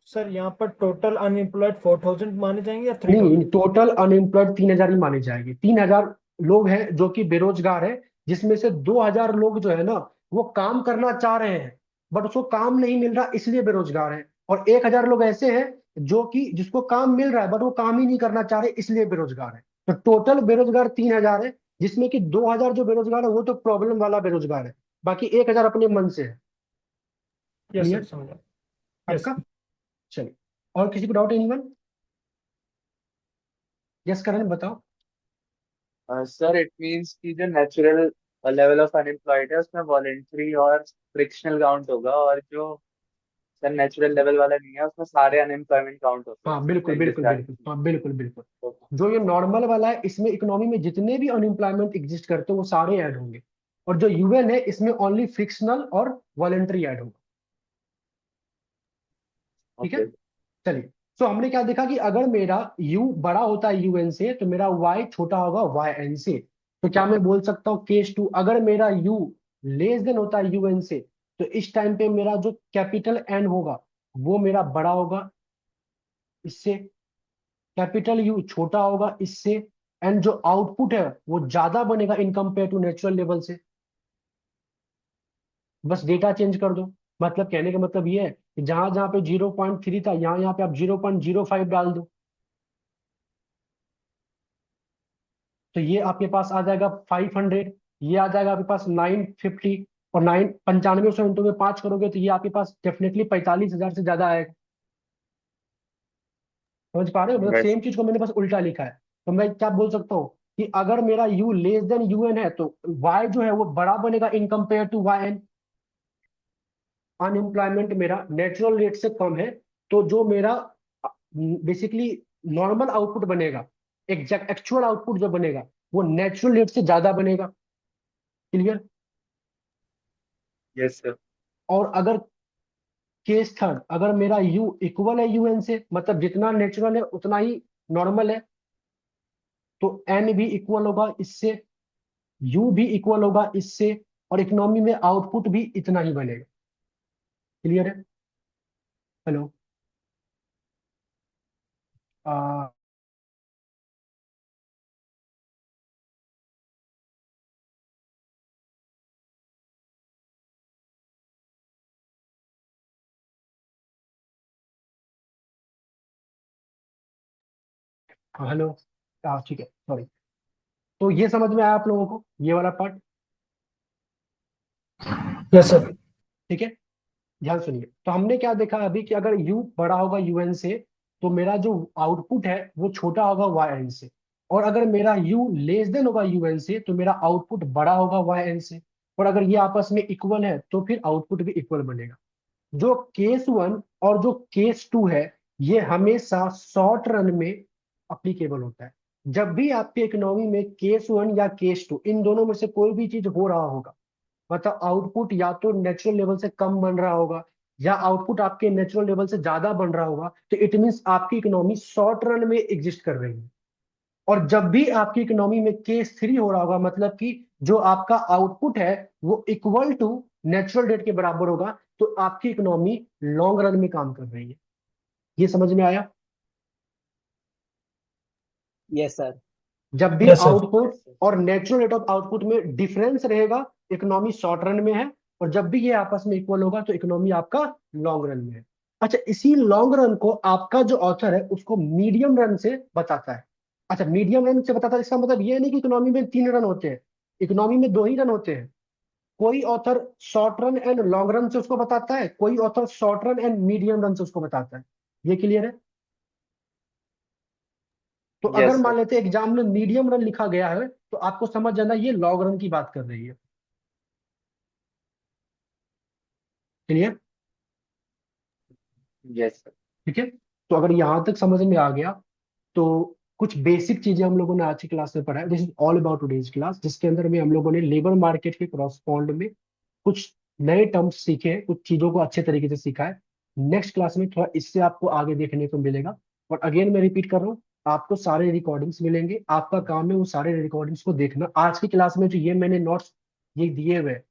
Sir यहाँ पर टोटल अनएम्प्लॉयड 4,000 माने जाएंगे या थ्री नहीं, थाउजेंड टोटल अनएम्प्लॉयड 3,000 ही मानी जाएगी। 3,000 लोग हैं जो कि बेरोजगार है, जिसमें से 2,000 लोग जो है ना वो काम करना चाह रहे हैं, बट उसको काम नहीं मिल रहा इसलिए बेरोजगार है। और 1,000 लोग ऐसे हैं जो कि जिसको काम मिल रहा है बट वो काम ही नहीं करना चाह रहे इसलिए बेरोजगार है। तो टोटल बेरोजगार 3,000 है, जिसमें कि 2,000 जो बेरोजगार है वो तो प्रॉब्लम वाला बेरोजगार है, बाकी 1,000 अपने मन से है। यस सर, क्लियर समझा। यस। आपका? चलिए, और किसी को डाउट एनीवन? यस करण बताओ। सर इट मीन्स कि जो नेचुरल लेवल ऑफ अनएम्प्लॉयड है उसमें वॉलेंट्री और फ्रिक्शनल काउंट होगा, और जो सर नेचुरल लेवल वाला नहीं है उसमें सारे अनएम्प्लॉयमेंट काउंट होते हैं, हाँ बिल्कुल लाइक बिल्कुल बिल्कुल, दिस। हाँ बिल्कुल बिल्कुल। जो ये नॉर्मल वाला है इसमें इकोनॉमी में जितने भी अनएम्प्लॉयमेंट एग्जिस्ट करते हैं वो सारे ऐड होंगे, और जो यूएन है इसमें ओनली फ्रिक्शनल और वॉलेंट्री ऐड होगा। ठीक है, ओके। चलिए। सो हमने क्या देखा कि अगर मेरा यू बड़ा होता है यूएन से तो मेरा वाई छोटा होगा वाई एन से। तो क्या मैं बोल सकता हूँ केस टू, अगर मेरा यू लेस देन होता है यूएन से तो इस टाइम पे मेरा जो कैपिटल एन होगा वो मेरा बड़ा होगा इससे, कैपिटल यू छोटा होगा इससे, एंड जो आउटपुट है वो ज्यादा बनेगा in compare to natural level से। बस डेटा चेंज कर दो। मतलब कहने का मतलब ये है कि जहां जहां पे 0.3 था यहाँ यहाँ पे आप 0.05 डाल दो, तो ये आपके पास आ जाएगा 500, ये आ जाएगा आपके पास 950, और 9500 इंटू में 5 करोगे तो ये आपके पास डेफिनेटली 45,000 से ज्यादा आएगा। समझ पा रहे हो? मतलब यस। सेम चीज को मैंने बस उल्टा लिखा है। तो मैं क्या बोल सकता हूँ कि अगर मेरा u लेस देन यूएन है तो y जो है वो बड़ा बनेगा in compare to y n. Unemployment मेरा नेचुरल रेट से कम है तो जो मेरा बेसिकली नॉर्मल आउटपुट बनेगा, एग्जैक्ट एक्चुअल आउटपुट जो बनेगा वो नेचुरल रेट से ज्यादा बनेगा। क्लियर? Yes sir. और अगर केस थर्ड, अगर मेरा u इक्वल है यूएन से, मतलब जितना नेचुरल है उतना ही नॉर्मल है, तो n भी इक्वल होगा इससे, u भी इक्वल होगा इससे, और इकोनॉमी में आउटपुट भी इतना ही बनेगा। क्लियर है? हेलो? आ, हेलो? ठीक है, सॉरी। तो ये समझ में आया आप लोगों को ये वाला पार्ट? Yes sir. ठीक है, ध्यान सुनिए। तो हमने क्या देखा अभी कि अगर u बड़ा होगा यूएन से तो मेरा जो आउटपुट है वो छोटा होगा वाई एन से, और अगर मेरा u लेस देन होगा यूएन से तो मेरा आउटपुट बड़ा होगा वाई एन से, और अगर ये आपस में इक्वल है तो फिर आउटपुट भी इक्वल बनेगा। जो केस वन और जो केस टू है ये हमेशा शॉर्ट रन में अप्लीकेबल होता है। जब भी आपके इकोनॉमी में केस वन या केस टू इन दोनों में से कोई भी चीज हो रहा होगा, मतलब आउटपुट या तो नेचुरल लेवल से कम बन रहा होगा या आउटपुट आपके नेचुरल लेवल से ज्यादा बन रहा होगा, तो इट मीन्स आपकी इकोनॉमी शॉर्ट रन में एग्जिस्ट कर रही है। और जब भी आपकी इकोनॉमी में केस थ्री हो रहा होगा, मतलब कि जो आपका आउटपुट है वो इक्वल टू नेचुरल रेट के बराबर होगा, तो आपकी इकोनॉमी लॉन्ग रन में काम कर रही है। ये समझ में आया? Yes sir. जब भी यस सर। आउटपुट और नेचुरल रेट ऑफ आउटपुट में डिफरेंस रहेगा, इकोनॉमी शॉर्ट रन में है, और जब भी ये आपस में इक्वल होगा तो इकोनॉमी आपका लॉन्ग रन में है। अच्छा, इसी लॉन्ग रन को आपका जो ऑथर है उसको मीडियम रन से बताता है। अच्छा, मीडियम रन से बताता है इसका मतलब ये नहीं कि इकोनॉमी में 3 रन होते हैं, इकोनॉमी में 2 ही रन होते हैं। कोई author short run and long run से उसको बताता है, कोई author short run and medium run से उसको बताता है। ये क्लियर है? तो अगर यस सर। मान लेते हैं एग्जाम में मीडियम रन लिखा गया है तो आपको समझ जाना ये लॉन्ग रन की बात कर रही है। क्लियर? Yes sir. ठीक है, तो अगर यहां तक समझ में आ गया तो कुछ बेसिक चीजें हम लोगों ने आज की क्लास में पढ़ा है। This is all about today's class, जिसके अंदर में हम लोगों ने लेबर मार्केट के क्रॉसपॉन्ड में कुछ नए टर्म्स सीखे, कुछ चीजों को अच्छे तरीके से सीखा है। नेक्स्ट क्लास में थोड़ा इससे आपको आगे देखने को मिलेगा। और अगेन मैं रिपीट कर रहा हूँ, आपको सारे रिकॉर्डिंग्स मिलेंगे, आपका काम है वो सारे रिकॉर्डिंग्स को देखना। आज की क्लास में जो ये मैंने नोट्स ये दिए हुए हैं,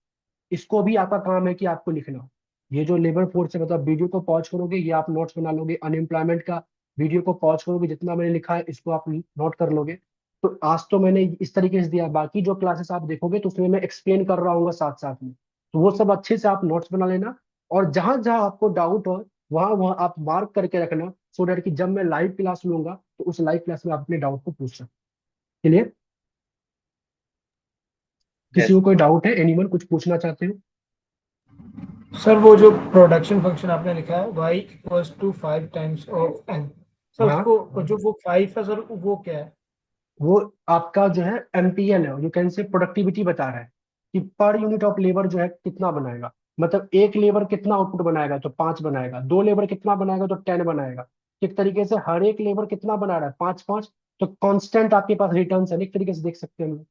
इसको भी आपका काम है कि आपको लिखना। ये जो लेबर फोर्स है, मतलब वीडियो को पॉज करोगे ये आप नोट्स बना लोगे, अनएम्प्लॉयमेंट का वीडियो को पॉज करोगे, जितना मैंने लिखा है इसको आप नोट कर लोगे। तो आज तो मैंने इस तरीके से दिया, बाकी जो क्लासेस आप देखोगे तो उसमें मैं एक्सप्लेन कर रहा हूँ साथ साथ में, तो वो सब अच्छे से आप नोट्स बना लेना। और जहां जहां आपको डाउट हो वहां वहां आप मार्क करके रखना, सो दैट कि जब मैं लाइव क्लास लूंगा तो उस लाइव क्लास में आप अपने डाउट को पूछ सकते। क्लियर? किसी यस। को कोई डाउट है? एनीवन कुछ पूछना चाहते हो? सर वो जो प्रोडक्शन फंक्शन आपने लिखा है y equals to 5 times of n, sir हाँ, उसको जो वो 5 है सर वो क्या है? वो आपका जो है एमपीएल है, यू कैन से प्रोडक्टिविटी बता रहा है कि पर यूनिट ऑफ लेबर जो है कितना बनाएगा। मतलब एक लेबर कितना आउटपुट बनाएगा तो 5 बनाएगा, दो लेबर कितना बनाएगा तो 10 बनाएगा। एक तरीके से हर एक लेबर कितना बना रहा है, 5 5। तो कांस्टेंट आपके पास रिटर्न है, एक तरीके से देख सकते हैं हम लोग।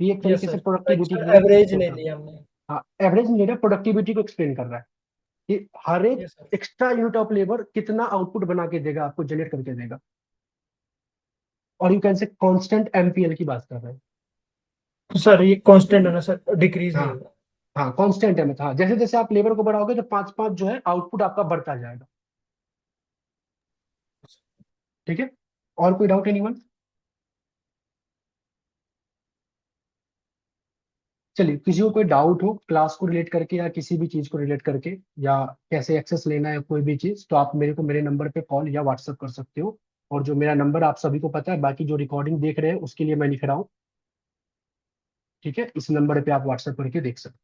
ये एक यस तरीके से सर, प्रोडक्टिविटी सर की एवरेज explain ले कर रहा है। लिया हमने। हाँ, एवरेज नहीं, प्रोडक्टिविटी को एक्सप्लेन कर रहा है कि हर एक yes sir. Extra unit of labour कितना आउटपुट बना के देगा, आपको जनरेट करके देगा। और you can say constant MPL की बात कर रहे हैं। तो सर ये कांस्टेंट है ना सर, डिक्रीज नहीं हाँ, होगा? हाँ कांस्टेंट है, मतलब हाँ, जैसे जैसे आप लेबर को बढ़ाओगे तो 5 5 जो है आउटपुट आपका बढ़ता जाएगा। ठीक है, और कोई डाउट एनीवन? चलिए, किसी को कोई डाउट हो क्लास को रिलेट करके या किसी भी चीज को रिलेट करके, या कैसे एक्सेस लेना है कोई भी चीज, तो आप मेरे को मेरे नंबर पे कॉल या व्हाट्सअप कर सकते हो। और जो मेरा नंबर आप सभी को पता है, बाकी जो रिकॉर्डिंग देख रहे हैं उसके लिए मैं लिख रहा हूँ। ठीक है, इस नंबर पे आप व्हाट्सअप करके देख सकते हैं।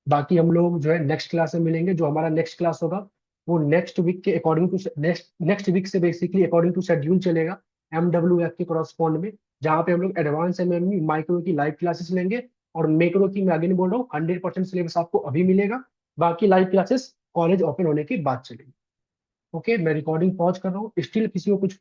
बाकी हम लोग जो है नेक्स्ट क्लास में मिलेंगे। जो हमारा नेक्स्ट क्लास होगा वो नेक्स्ट वीक के according to next next week से बेसिकली अकॉर्डिंग टू शेड्यूल चलेगा, MWF के करस्पॉन्ड में। जहाँ पे हम लोग एडवांस एमएमई माइक्रो की लाइव क्लासेस लेंगे। और मैक्रो की मैं आगे नहीं बोल रहा हूँ, 100% सिलेबस आपको अभी मिलेगा। बाकी लाइव क्लासेस कॉलेज ओपन होने के बाद चलेगी। ओके, मैं रिकॉर्डिंग पॉज कर रहा हूँ। स्टिल किसी को कुछ